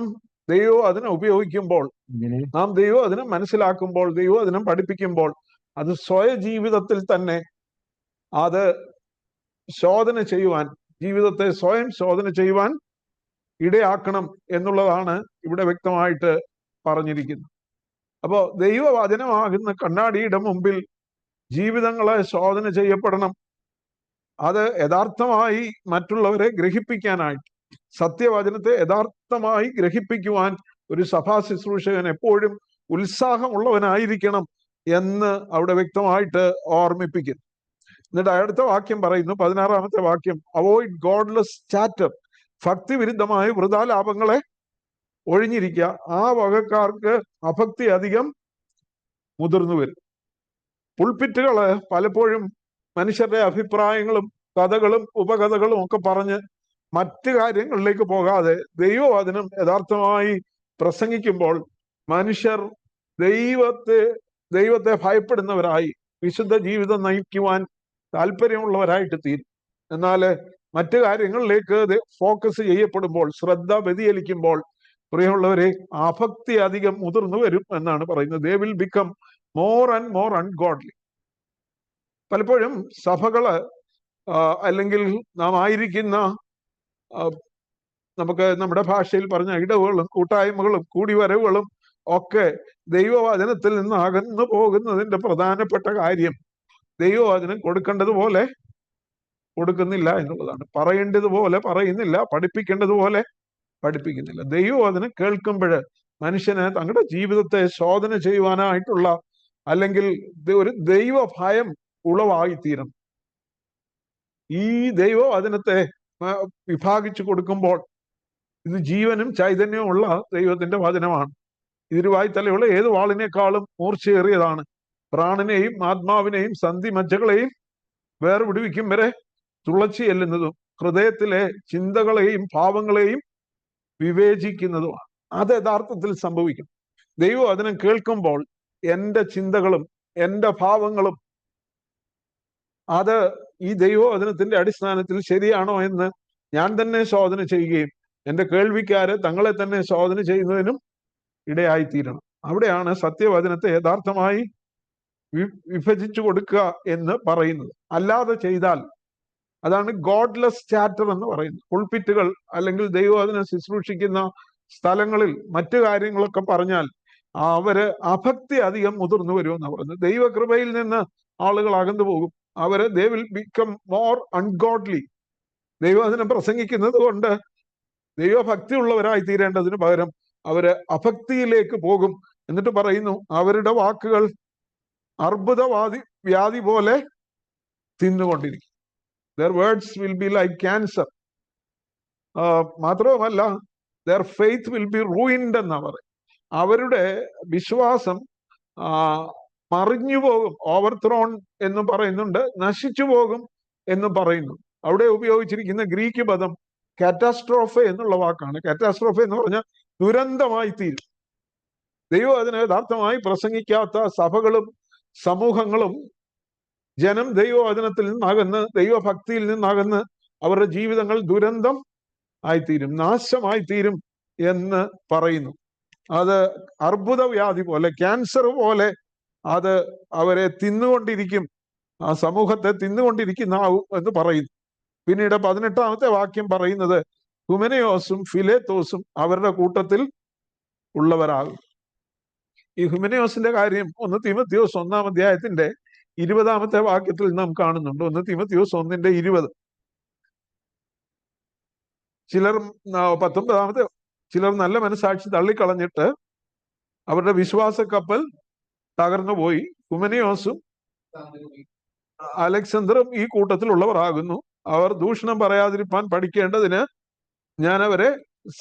ദൈവവചനം ഉപയോഗിക്കുമ്പോൾ, നാം ദൈവവചനം മനസ്സിലാക്കുമ്പോൾ, ദൈവവചനം പഠിപ്പിക്കുമ്പോൾ അത് സ്വയ ജീവിതത്തിൽ തന്നെ അത് ശോധന ചെയ്യുവാൻ, ജീവിതത്തെ സ്വയം ശോധന ചെയ്യുവാൻ ഇടയാക്കണം എന്നുള്ളതാണ് ഇവിടെ വ്യക്തമായിട്ട് പറഞ്ഞിരിക്കുന്നത്. അപ്പോ ദൈവവചനമാകുന്ന കണ്ണാടിയുടെ മുമ്പിൽ ജീവിതങ്ങളെ ശോധന ചെയ്യപ്പെടണം. അത് യഥാർത്ഥമായി മറ്റുള്ളവരെ ഗ്രഹിപ്പിക്കാനായിട്ട്, സത്യവചനത്തെ യഥാർത്ഥമായി ഗ്രഹിപ്പിക്കുവാൻ ഒരു സഭാ ശുശ്രൂഷകൻ എപ്പോഴും ഉത്സാഹമുള്ളവനായിരിക്കണം എന്ന് അവിടെ വ്യക്തമായിട്ട് ഓർമ്മിപ്പിക്കുന്നു. എന്നിട്ട് അടുത്ത വാക്യം പറയുന്നു, 16-ാമത്തെ വാക്യം, അവോയ്ഡ് ഗോഡ്ലെസ് ചാറ്റർ, ഭക്തിവിരുദ്ധമായ വൃഥാലാപങ്ങളെ ഒഴിഞ്ഞിരിക്കുക, ആ വകക്കാർക്ക് അഭക്തി അധികം മുതിർന്നു വരും. പുൾപിറ്റുകള് പലപ്പോഴും മനുഷ്യരുടെ അഭിപ്രായങ്ങളും കഥകളും ഉപകഥകളും ഒക്കെ പറഞ്ഞ് മറ്റു കാര്യങ്ങളിലേക്ക് പോകാതെ ദൈവവചനം യഥാർത്ഥമായി പ്രസംഗിക്കുമ്പോൾ മനുഷ്യർ ദൈവത്തെ ഭയപ്പെടുന്നവരായി വിശുദ്ധ ജീവിതം നയിക്കുവാൻ താല്പര്യമുള്ളവരായിട്ട് തീരും. എന്നാൽ മറ്റു കാര്യങ്ങളിലേക്ക് ഫോക്കസ് ചെയ്യപ്പെടുമ്പോൾ, ശ്രദ്ധ വ്യതിചലിക്കുമ്പോൾ, പ്രിയമുള്ളവരെ, ആഭക്തി അധികം മുതിർന്നു വരും എന്നാണ് പറയുന്നത്. They will become more and more ungodly. പലപ്പോഴും സഭകള് അല്ലെങ്കിൽ നാം ആയിരിക്കുന്ന നമുക്ക് നമ്മുടെ ഭാഷയിൽ പറഞ്ഞ ഇടവുകളും കൂട്ടായ്മകളും കൂടിവരവുകളും ഒക്കെ ദൈവവചനത്തിൽ നിന്ന് അകന്നു പോകുന്നതിന്റെ പ്രധാനപ്പെട്ട കാര്യം ദൈവവചനം കൊടുക്കേണ്ടതുപോലെ കൊടുക്കുന്നില്ല എന്നുള്ളതാണ്. പറയേണ്ടതുപോലെ പറയുന്നില്ല, പഠിപ്പിക്കേണ്ടതുപോലെ പഠിപ്പിക്കുന്നില്ല. ദൈവവചനം കേൾക്കുമ്പോൾ മനുഷ്യന് തങ്ങളുടെ ജീവിതത്തെ ശോധന ചെയ്യുവാനായിട്ടുള്ള അല്ലെങ്കിൽ ഒരു ദൈവഭയം ഉളവായിത്തീരണം. ഈ ദൈവവചനത്തെ വിഭാഗിച്ചു കൊടുക്കുമ്പോൾ ഇത് ജീവനും ചൈതന്യവും ഉള്ള ദൈവത്തിന്റെ വചനമാണ്. ഇതിരുവായി തലയുള്ള ഏത് വാളിനേക്കാളും മൂർച്ചയേറിയതാണ്. പ്രാണനെയും ആത്മാവിനെയും സന്ധിമജ്ജകളെയും വേർപിടിവിക്കും വരെ തുളച്ചു ചെല്ലുന്നതും ഹൃദയത്തിലെ ചിന്തകളെയും ഭാവങ്ങളെയും വിവേചിക്കുന്നതുമാണ്. അത് യഥാർത്ഥത്തിൽ സംഭവിക്കും. ദൈവവചനം കേൾക്കുമ്പോൾ എൻ്റെ ചിന്തകളും എൻ്റെ ഭാവങ്ങളും അത് ഈ ദൈവവചനത്തിന്റെ അടിസ്ഥാനത്തിൽ ശരിയാണോ എന്ന് ഞാൻ തന്നെ ശോധന ചെയ്യുകയും എൻ്റെ കേൾവിക്കാര് തങ്ങളെ തന്നെ ശോധന ചെയ്യുന്നതിനും ഇടയായിത്തീരണം. അവിടെയാണ് സത്യവചനത്തെ യഥാർത്ഥമായി വിഭജിച്ചു കൊടുക്കുക എന്ന് പറയുന്നത്. അല്ലാതെ ചെയ്താൽ അതാണ് ഗോഡ്ലെസ് ചാറ്റർ എന്ന് പറയുന്നത്. പുൾപിറ്റുകൾ അല്ലെങ്കിൽ ദൈവവചനം ശുശ്രൂഷിക്കുന്ന സ്ഥലങ്ങളിൽ മറ്റു കാര്യങ്ങളൊക്കെ പറഞ്ഞാൽ അവര് അഭക്തി അധികം മുതിർന്നു വരുമെന്നാണ് പറയുന്നത്. ദൈവകൃപയിൽ നിന്ന് ആളുകൾ അകന്നു പോകും. അവര് they will become more ungodly. ദൈവവചനം പ്രസംഗിക്കുന്നത് കൊണ്ട് ദൈവഭക്തി ഉള്ളവരായി തീരേണ്ടതിന് പകരം അവര് അഭക്തിയിലേക്ക് പോകും. എന്നിട്ട് പറയുന്നു, അവരുടെ വാക്കുകൾ വ്യാധി പോലെ തിന്നുകൊണ്ടിരിക്കും. Their words will be like cancer. മാത്രവുമല്ല, their faith will be ruined എന്നാ പറയും. അവരുടെ വിശ്വാസം മറിഞ്ഞു പോകും. ഓവർത്രോൺ എന്ന് പറയുന്നുണ്ട്, നശിച്ചു പോകും എന്ന് പറയുന്നു. അവിടെ ഉപയോഗിച്ചിരിക്കുന്ന ഗ്രീക്ക് പദം കാറ്റാസ്ട്രോഫ എന്നുള്ള വാക്കാണ്. കാറ്റാസ്ട്രോഫ എന്ന് പറഞ്ഞാൽ ദുരന്തമായി തീരും. ദൈവം അതിനെ യഥാർത്ഥമായി പ്രസംഗിക്കാത്ത സഭകളും സമൂഹങ്ങളും ജനം ദൈവവചനത്തിൽ നിന്നകന്ന് ദൈവഭക്തിയിൽ നിന്നകന്ന് അവരുടെ ജീവിതങ്ങൾ ദുരന്തം ആയിത്തീരും, നാശമായിത്തീരും എന്ന് പറയുന്നു. അത് അർബുദവ്യാധി പോലെ, ക്യാൻസർ പോലെ അത് അവരെ തിന്നുകൊണ്ടിരിക്കും, ആ സമൂഹത്തെ തിന്നുകൊണ്ടിരിക്കുന്നാവും എന്ന് പറയുന്നു. പിന്നീട് 18-ാമത്തെ വാക്യം പറയുന്നത് ഹുമനയോസും ഫിലേത്തോസും അവരുടെ കൂട്ടത്തിൽ ഉള്ളവരാകും. ഈ ഹുമനയോസിന്റെ കാര്യം 1 തീമോഥെയോസ് 1-ാം അധ്യായത്തിന്റെ 20-ാമത്തെ വാക്യത്തിൽ നാം കാണുന്നുണ്ട്. 1 തീമോഥെയോസ് 1:20. ചിലർ 19-ാമത്തെ ചിലർ നല്ല മനസാക്ഷി തള്ളിക്കളഞ്ഞിട്ട് അവരുടെ വിശ്വാസ കപ്പൽ തകർന്നുപോയി. ഹുമനയോസും അലക്സാണ്ടറും ഈ കൂട്ടത്തിലുള്ളവർ ആകുന്നു. അവർ ദൂഷണം പറയാതിരിക്കാൻ പഠിക്കേണ്ടതിന് ഞാൻ അവരെ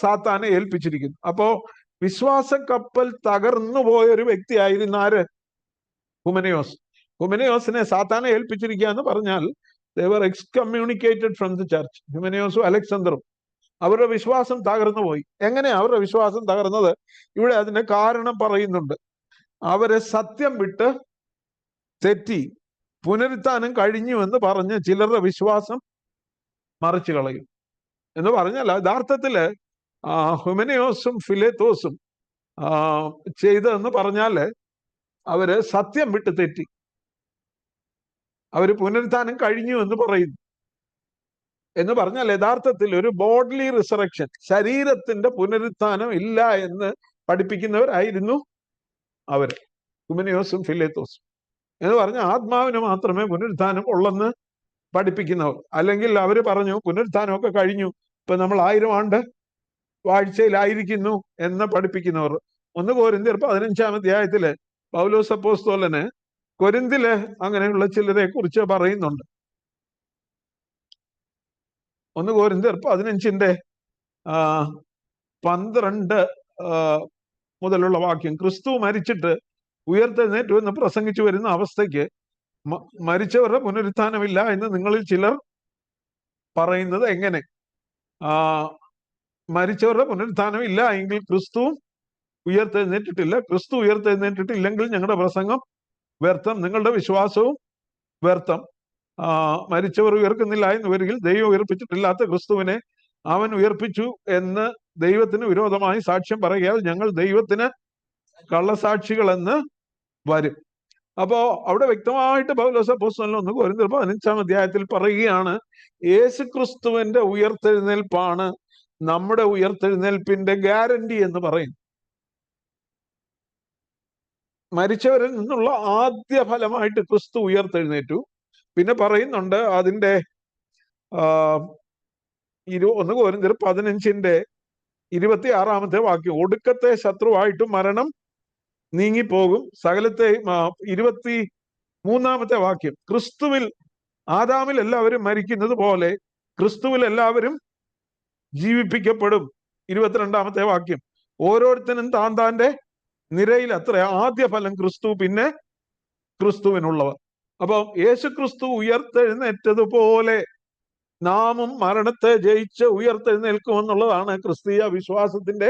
സാത്താനെ ഏൽപ്പിച്ചിരിക്കുന്നു. അപ്പോ വിശ്വാസ കപ്പൽ തകർന്നു പോയൊരു വ്യക്തിയായിരുന്നു ആര്? ഹുമനയോസ്. ഹുമനയോസിനെ സാത്താനെ ഏൽപ്പിച്ചിരിക്കുക എന്ന് പറഞ്ഞാൽ they were excommunicated from the church. ഹുമനയോസും അലക്സാണ്ടറും അവരുടെ വിശ്വാസം തകർന്നു പോയി. എങ്ങനെയാ അവരുടെ വിശ്വാസം തകർന്നത്? ഇവിടെ അതിന്റെ കാരണം പറയുന്നുണ്ട്. അവരെ സത്യം വിട്ട് തെറ്റി പുനരുത്ഥാനം കഴിഞ്ഞു എന്ന് പറഞ്ഞ് ചിലരുടെ വിശ്വാസം മറിച്ചു കളയും എന്ന് പറഞ്ഞാൽ യഥാർത്ഥത്തില് ഹുമനയോസും ഫിലേത്തോസും ചെയ്തതെന്ന് പറഞ്ഞാല് അവര് സത്യം വിട്ട് തെറ്റി. അവര് പുനരുത്ഥാനം കഴിഞ്ഞു എന്ന് പറയുന്നു. എന്ന് പറഞ്ഞാൽ യഥാർത്ഥത്തിൽ ഒരു ബോഡ്ലി റിസറക്ഷൻ, ശരീരത്തിന്റെ പുനരുത്ഥാനം ഇല്ല എന്ന് പഠിപ്പിക്കുന്നവരായിരുന്നു അവര്, ഹുമനയോസും ഫിലേത്തോസും. എന്ന് പറഞ്ഞാൽ ആത്മാവിന് മാത്രമേ പുനരുത്ഥാനം ഉള്ളെന്ന് പഠിപ്പിക്കുന്നവർ. അല്ലെങ്കിൽ അവര് പറഞ്ഞു പുനരുത്ഥാനമൊക്കെ കഴിഞ്ഞു, ഇപ്പൊ നമ്മൾ 1000 ആണ്ട് വാഴ്ചയിലായിരിക്കുന്നു എന്ന് പഠിപ്പിക്കുന്നവർ. 1 കൊരിന്ത്യർ 15-ാം അധ്യായത്തില് പൗലോസ് അപ്പോസ്തലന് കൊരിന്തില് അങ്ങനെയുള്ള ചിലരെ കുറിച്ച് പറയുന്നുണ്ട്. 1 കൊരിന്ത്യർ 15:12 മുതലുള്ള വാക്യം, ക്രിസ്തു മരിച്ചിട്ട് ഉയർത്തെഴുന്നേറ്റു എന്ന് പ്രസംഗിച്ചു വരുന്ന അവസ്ഥയ്ക്ക് മരിച്ചവരുടെ പുനരുത്ഥാനമില്ല എന്ന് നിങ്ങളിൽ ചിലർ പറയുന്നത് എങ്ങനെ? മരിച്ചവരുടെ പുനരുത്ഥാനം ഇല്ല എങ്കിൽ ക്രിസ്തുവും ഉയർത്തെഴുന്നേറ്റിട്ടില്ല. ക്രിസ്തു ഉയർത്തെഴുന്നേറ്റിട്ടില്ലെങ്കിൽ ഞങ്ങളുടെ പ്രസംഗം വ്യർത്ഥം, നിങ്ങളുടെ വിശ്വാസവും വ്യർത്ഥം. മരിച്ചവർ ഉയർക്കുന്നില്ല എന്ന് വരികിൽ ദൈവം ഉയർപ്പിച്ചിട്ടില്ലാത്ത ക്രിസ്തുവിനെ അവൻ ഉയർപ്പിച്ചു എന്ന് ദൈവത്തിന് വിരോധമായി സാക്ഷ്യം പറയുകയാൽ ഞങ്ങൾ ദൈവത്തിന് കള്ളസാക്ഷികളെന്ന് വരും. അപ്പോ അവിടെ വ്യക്തമായിട്ട് പൗലോസ് അപ്പോസ്തലൻ 1 കൊരിന്ത്യർ 15-ാം അധ്യായത്തിൽ പറയുകയാണ്, യേശുക്രിസ്തുവിന്റെ ഉയർത്തെഴുന്നേൽപ്പാണ് നമ്മുടെ ഉയർത്തെഴുന്നേൽപ്പിന്റെ ഗ്യാരണ്ടി എന്ന് പറയും. മരിച്ചവരിൽ നിന്നുള്ള ആദ്യ ഫലമായിട്ട് ക്രിസ്തു ഉയർത്തെഴുന്നേറ്റു. പിന്നെ പറയുന്നുണ്ട് അതിന്റെ 1 കൊരിന്ത്യർ 15-ന്റെ 26-ാമത്തെ ഒടുക്കത്തെ ശത്രുവായിട്ട് മരണം നീങ്ങിപ്പോകും. സകലത്തെ 23-ാമത്തെ വാക്യം, ക്രിസ്തുവിൽ ആദാമിൽ എല്ലാവരും മരിക്കുന്നത് പോലെ ക്രിസ്തുവിൽ എല്ലാവരും ജീവിപ്പിക്കപ്പെടും. 22-ാമത്തെ വാക്യം, ഓരോരുത്തരും താൻ താന്റെ നിരയിൽ അത്ര ആദ്യ ഫലം ക്രിസ്തു, പിന്നെ ക്രിസ്തുവിനുള്ളവർ. അപ്പം യേശു ക്രിസ്തു ഉയർത്തെഴുന്നേറ്റതുപോലെ നാമും മരണത്തെ ജയിച്ച് ഉയർത്തെഴുന്നേൽക്കുമെന്നുള്ളതാണ് ക്രിസ്തീയ വിശ്വാസത്തിന്റെ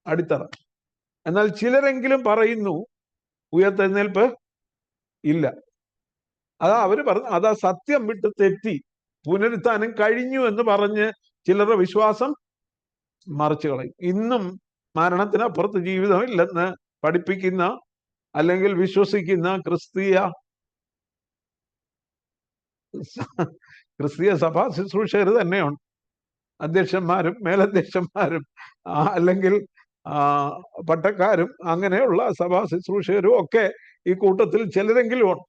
അടിത്തറ. എന്നാൽ ചിലരെങ്കിലും പറയുന്നു ഉയർത്തെഴുന്നേൽപ്പ് ഇല്ല. അവര് പറഞ്ഞു അതാ സത്യം വിട്ട് തെറ്റി പുനരുത്ഥാനം കഴിഞ്ഞു എന്ന് പറഞ്ഞ് ചിലരുടെ വിശ്വാസം മറിച്ചു കളയും. ഇന്നും മരണത്തിനപ്പുറത്ത് ജീവിതമില്ലെന്ന് പഠിപ്പിക്കുന്ന അല്ലെങ്കിൽ വിശ്വസിക്കുന്ന ക്രിസ്തീയ സഭാ ശുശ്രൂഷകർ തന്നെയുണ്ട്. അധ്യക്ഷന്മാരും മേലധ്യക്ഷന്മാരും അല്ലെങ്കിൽ പട്ടക്കാരും അങ്ങനെയുള്ള സഭാ ശുശ്രൂഷകരും ഒക്കെ ഈ കൂട്ടത്തിൽ ചിലരെങ്കിലും ഉണ്ട്.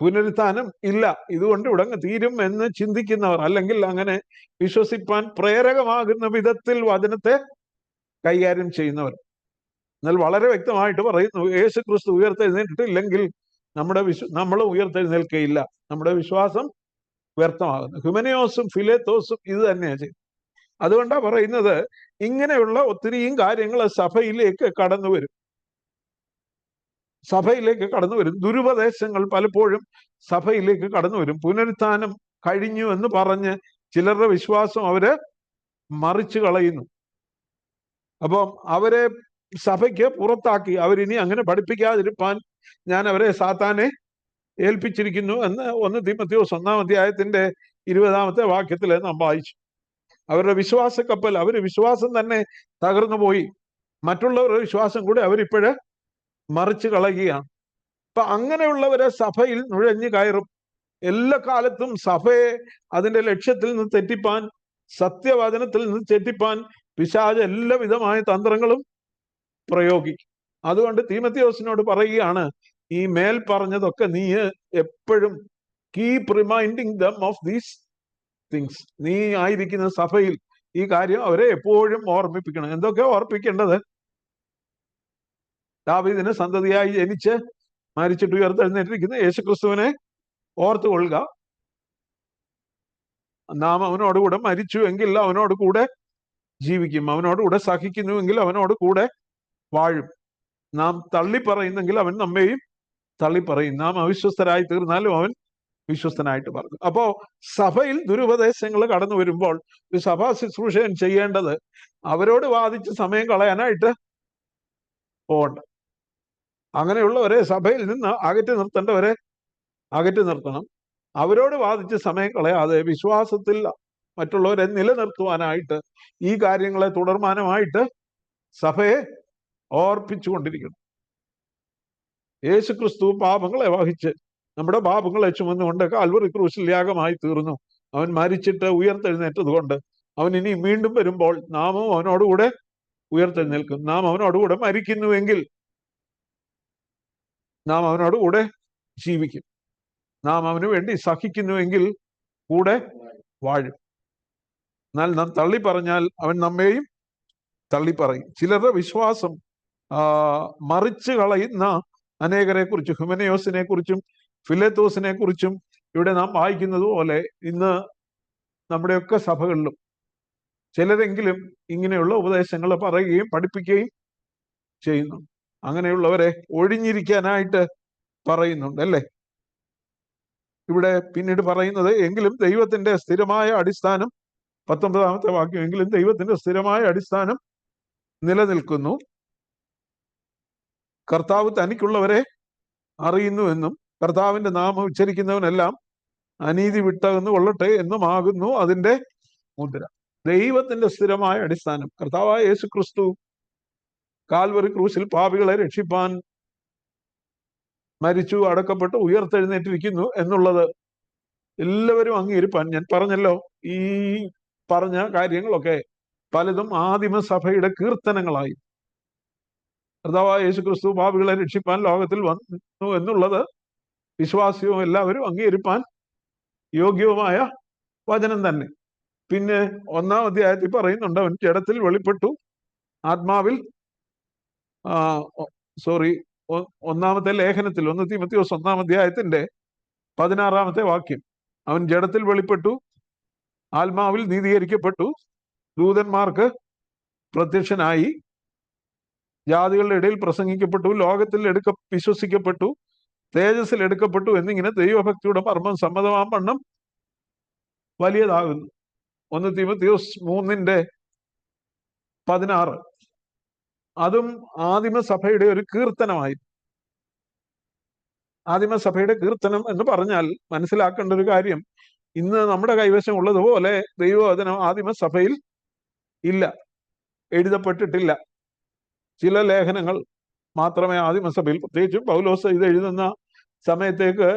പുനരുത്ഥാനം ഇല്ല, ഇതുകൊണ്ട് ഇവിടെ തീരും എന്ന് ചിന്തിക്കുന്നവർ, അല്ലെങ്കിൽ അങ്ങനെ വിശ്വസിപ്പാൻ പ്രേരകമാകുന്ന വിധത്തിൽ വചനത്തെ കൈകാര്യം ചെയ്യുന്നവർ. എന്നാൽ വളരെ വ്യക്തമായിട്ട് പറയുന്നു, യേശു ക്രിസ്തു ഉയർത്തെഴുന്നേറ്റിട്ടില്ലെങ്കിൽ നമ്മൾ ഉയർത്തെഴുന്നേൽക്കയില്ല, നമ്മുടെ വിശ്വാസം വ്യർത്ഥമാകുന്നു. ഹ്യൂമനിയോസും ഫിലേത്തോസും ഇത് തന്നെയാണ് ചെയ്യും. അതുകൊണ്ടാണ് പറയുന്നത് ഇങ്ങനെയുള്ള ഒത്തിരിയും കാര്യങ്ങൾ സഭയിലേക്ക് കടന്നു വരും. ദുരുപദേശങ്ങൾ പലപ്പോഴും സഭയിലേക്ക് കടന്നു വരും. പുനരുത്ഥാനം കഴിഞ്ഞു എന്ന് പറഞ്ഞ് ചിലരുടെ വിശ്വാസം അവര് മറിച്ചു കളയുന്നു. അപ്പം അവരെ സഭയ്ക്ക് പുറത്താക്കി, അവരിനി അങ്ങനെ പഠിപ്പിക്കാതിരിപ്പാൻ ഞാൻ അവരെ സാത്താനെ ഏൽപ്പിച്ചിരിക്കുന്നു എന്ന് 1 തീമോഥെയോസ് 1-ാം അധ്യായത്തിന്റെ 20-ാമത്തെ വാക്യത്തിൽ നാം വായിച്ചു. അവരുടെ വിശ്വാസ കപ്പൽ, അവര് വിശ്വാസം തന്നെ തകർന്നു പോയി. മറ്റുള്ളവരുടെ വിശ്വാസം കൂടി അവരിപ്പോഴ് മറിച്ചു കളയുകയാണ്. അപ്പൊ അങ്ങനെയുള്ളവരെ സഭയിൽ നുഴഞ്ഞു കയറും. എല്ലാ കാലത്തും സഭയെ അതിന്റെ ലക്ഷ്യത്തിൽ നിന്ന് തെറ്റിപ്പാൻ, സത്യവചനത്തിൽ നിന്ന് തെറ്റിപ്പാൻ പിശാച് എല്ലാവിധമായ തന്ത്രങ്ങളും പ്രയോഗിക്കും. അതുകൊണ്ട് തീമോഥെയോസിനോട് പറയുകയാണ്, ഈ മേൽ പറഞ്ഞതൊക്കെ നീ എപ്പോഴും keep reminding them of these things. നീ ആയിരിക്കുന്ന സഭയിൽ ഈ കാര്യം അവരെ എപ്പോഴും ഓർമ്മിപ്പിക്കണം. എന്തൊക്കെയാ ഓർപ്പിക്കേണ്ടത്? ദാവീദിന് സന്തതിയായി ജനിച്ച് മരിച്ചിട്ട് ഉയർത്തെഴുന്നേറ്റിരിക്കുന്ന യേശുക്രിസ്തുവിനെ ഓർത്തുകൊള്ളുക. നാം അവനോടുകൂടെ മരിച്ചു എങ്കിൽ അവനോട് കൂടെ ജീവിക്കും, അവനോടുകൂടെ സഹിക്കുന്നുവെങ്കിൽ അവനോട് കൂടെ വാഴും. നാം തള്ളിപ്പറയുന്നെങ്കിൽ അവൻ നമ്മെയും തള്ളിപ്പറയും. നാം അവിശ്വസ്തരായി തീർന്നാലും അവൻ വിശ്വസ്തനായിട്ട് പറഞ്ഞു. അപ്പോ സഭയിൽ ദുരുപദേശങ്ങൾ കടന്നു വരുമ്പോൾ ഒരു സഭാ ശുശ്രൂഷകൻ ചെയ്യേണ്ടത് അവരോട് വാദിച്ച് സമയം കളയാനായിട്ട് പോകണ്ട. അങ്ങനെയുള്ളവരെ സഭയിൽ നിന്ന് അകറ്റി നിർത്തേണ്ടവരെ അകറ്റി നിർത്തണം. അവരോട് വാദിച്ച് സമയം കളയാതെ വിശ്വാസത്തിൽ മറ്റുള്ളവരെ നിലനിർത്തുവാനായിട്ട് ഈ കാര്യങ്ങളെ തുടർമാനമായിട്ട് സഭയെ ഓർപ്പിച്ചുകൊണ്ടിരിക്കണം. യേശുക്രിസ്തു പാപങ്ങളെ വഹിച്ച് നമ്മുടെ പാപങ്ങളെ ചുമന്നുകൊണ്ട് കാൽവറി ക്രൂശിൽ യാഗമായി തീർന്നു. അവൻ മരിച്ചിട്ട് ഉയർത്തെഴുന്നേറ്റത് കൊണ്ട് അവൻ ഇനി വീണ്ടും വരുമ്പോൾ നാമും അവനോടുകൂടെ ഉയർത്തെഴുന്നേൽക്കും. നാം അവനോടുകൂടെ മരിക്കുന്നുവെങ്കിൽ നാം അവനോടുകൂടെ ജീവിക്കും. നാം അവന് വേണ്ടി സഹിക്കുന്നുവെങ്കിൽ കൂടെ വാഴും. എന്നാൽ നാം തള്ളി പറഞ്ഞാൽ അവൻ നമ്മെയും തള്ളിപ്പറയും. ചിലരുടെ വിശ്വാസം മറിച്ച് കളയുന്ന അനേകരെ കുറിച്ച്, ഹ്യൂമനിയോസിനെ കുറിച്ചും ഫിലേത്തോസിനെ കുറിച്ചും ഇവിടെ നാം വായിക്കുന്നത് പോലെ ഇന്ന് നമ്മുടെയൊക്കെ സഭകളിലും ചിലരെങ്കിലും ഇങ്ങനെയുള്ള ഉപദേശങ്ങൾ പറയുകയും പഠിപ്പിക്കുകയും ചെയ്യുന്നു. അങ്ങനെയുള്ളവരെ ഒഴിഞ്ഞിരിക്കാനായിട്ട് പറയുന്നുണ്ട്, അല്ലേ? ഇവിടെ പിന്നീട് പറയുന്നത്, എങ്കിലും ദൈവത്തിന്റെ സ്ഥിരമായ അടിസ്ഥാനം, 19-ാമത്തെ വാക്യം, എങ്കിലും ദൈവത്തിന്റെ സ്ഥിരമായ അടിസ്ഥാനം നിലനിൽക്കുന്നു. കർത്താവ് തനിക്കുള്ളവരെ അറിയുന്നുവെന്നും കർത്താവിന്റെ നാമം ഉച്ചരിക്കുന്നവനെല്ലാം അനീതി വിട്ടകന്ന് കൊള്ളട്ടെ എന്നുമാകുന്നു അതിന്റെ മുദ്ര. ദൈവത്തിന്റെ സ്ഥിരമായ അടിസ്ഥാനം. കർത്താവായ യേശു ക്രിസ്തു കാൽവറി ക്രൂശിൽ പാപികളെ രക്ഷിപ്പാൻ മരിച്ചു, അടക്കപ്പെട്ടു, ഉയർത്തെഴുന്നേറ്റിരിക്കുന്നു എന്നുള്ളത് എല്ലാവരും അംഗീകരിപ്പാൻ. ഞാൻ പറഞ്ഞല്ലോ, ഈ പറഞ്ഞ കാര്യങ്ങളൊക്കെ പലതും ആദിമസഭയുടെ കീർത്തനങ്ങളായി. കർത്താവായ യേശു ക്രിസ്തു പാപികളെ രക്ഷിപ്പാൻ ലോകത്തിൽ വന്നു എന്നുള്ളത് വിശ്വാസിയും എല്ലാവരും അംഗീകരിപ്പാൻ യോഗ്യവുമായ വചനം തന്നെ. പിന്നെ 1-ാം അധ്യായത്തിൽ പറയുന്നുണ്ട്, അവൻ ജഡത്തിൽ വെളിപ്പെട്ടു, ആത്മാവിൽ 1-ാമത്തെ ലേഖനത്തിൽ 1 തീമോഥെയോസ് 1-ാം അധ്യായത്തിന്റെ 16-ാമത്തെ വാക്യം, അവൻ ജഡത്തിൽ വെളിപ്പെട്ടു, ആത്മാവിൽ നീതീകരിക്കപ്പെട്ടു, ദൂതന്മാർക്ക് പ്രത്യക്ഷനായി, ജാതികളുടെ ഇടയിൽ പ്രസംഗിക്കപ്പെട്ടു, ലോകത്തിൽ വിശ്വസിക്കപ്പെട്ടു, തേജസ്സിൽ എടുക്കപ്പെട്ടു എന്നിങ്ങനെ ദൈവഭക്തിയുടെ മർമ്മം സമ്മതമാം വണ്ണം വലിയതാകുന്നു. 1 തീമോഥെയോസ് 3:16. അതും ആദിമസഭയുടെ ഒരു കീർത്തനമായി. ആദിമസഭയുടെ കീർത്തനം എന്ന് പറഞ്ഞാൽ മനസ്സിലാക്കേണ്ട ഒരു കാര്യം, ഇന്ന് നമ്മുടെ കൈവശം ഉള്ളതുപോലെ ദൈവവചനം ആദിമസഭയിൽ ഇല്ല, എഴുതപ്പെട്ടിട്ടില്ല. ചില ലേഖനങ്ങൾ മാത്രമേ ആദിമസഭയിൽ, പ്രത്യേകിച്ചും പൗലോസ് ഇത് എഴുതുന്ന സമയത്തേക്ക്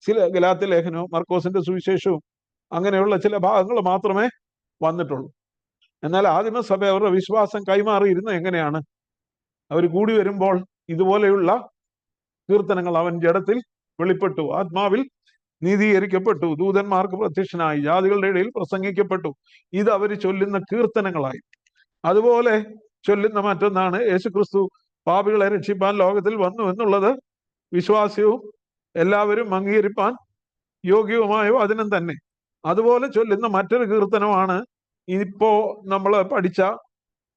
ചില ഗലാത്യ ലേഖനവും മർക്കോസിന്റെ സുവിശേഷവും അങ്ങനെയുള്ള ചില ഭാഗങ്ങൾ മാത്രമേ വന്നിട്ടുള്ളൂ. എന്നാൽ ആദിമസഭ അവരുടെ വിശ്വാസം കൈമാറിയിരുന്ന എങ്ങനെയാണ്? അവർ കൂടി വരുമ്പോൾ ഇതുപോലെയുള്ള കീർത്തനങ്ങൾ, അവൻ ജഡത്തിൽ വെളിപ്പെട്ടു, ആത്മാവിൽ നീതീകരിക്കപ്പെട്ടു, ദൂതന്മാർക്ക് പ്രത്യക്ഷനായി, ജാതികളുടെ ഇടയിൽ പ്രസംഗിക്കപ്പെട്ടു, ഇത് അവർ ചൊല്ലുന്ന കീർത്തനങ്ങളായി. അതുപോലെ ചൊല്ലുന്ന മറ്റൊന്നാണ്, യേശുക്രിസ്തു പാപികളെ രക്ഷിപ്പാൻ ലോകത്തിൽ വന്നു എന്നുള്ളത് വിശ്വാസ്യവും എല്ലാവരും അംഗീകരിപ്പാൻ യോഗ്യവുമായ വചനം തന്നെ. അതുപോലെ ചൊല്ലുന്ന മറ്റൊരു കീർത്തനമാണ് ഇപ്പോ നമ്മൾ പഠിച്ച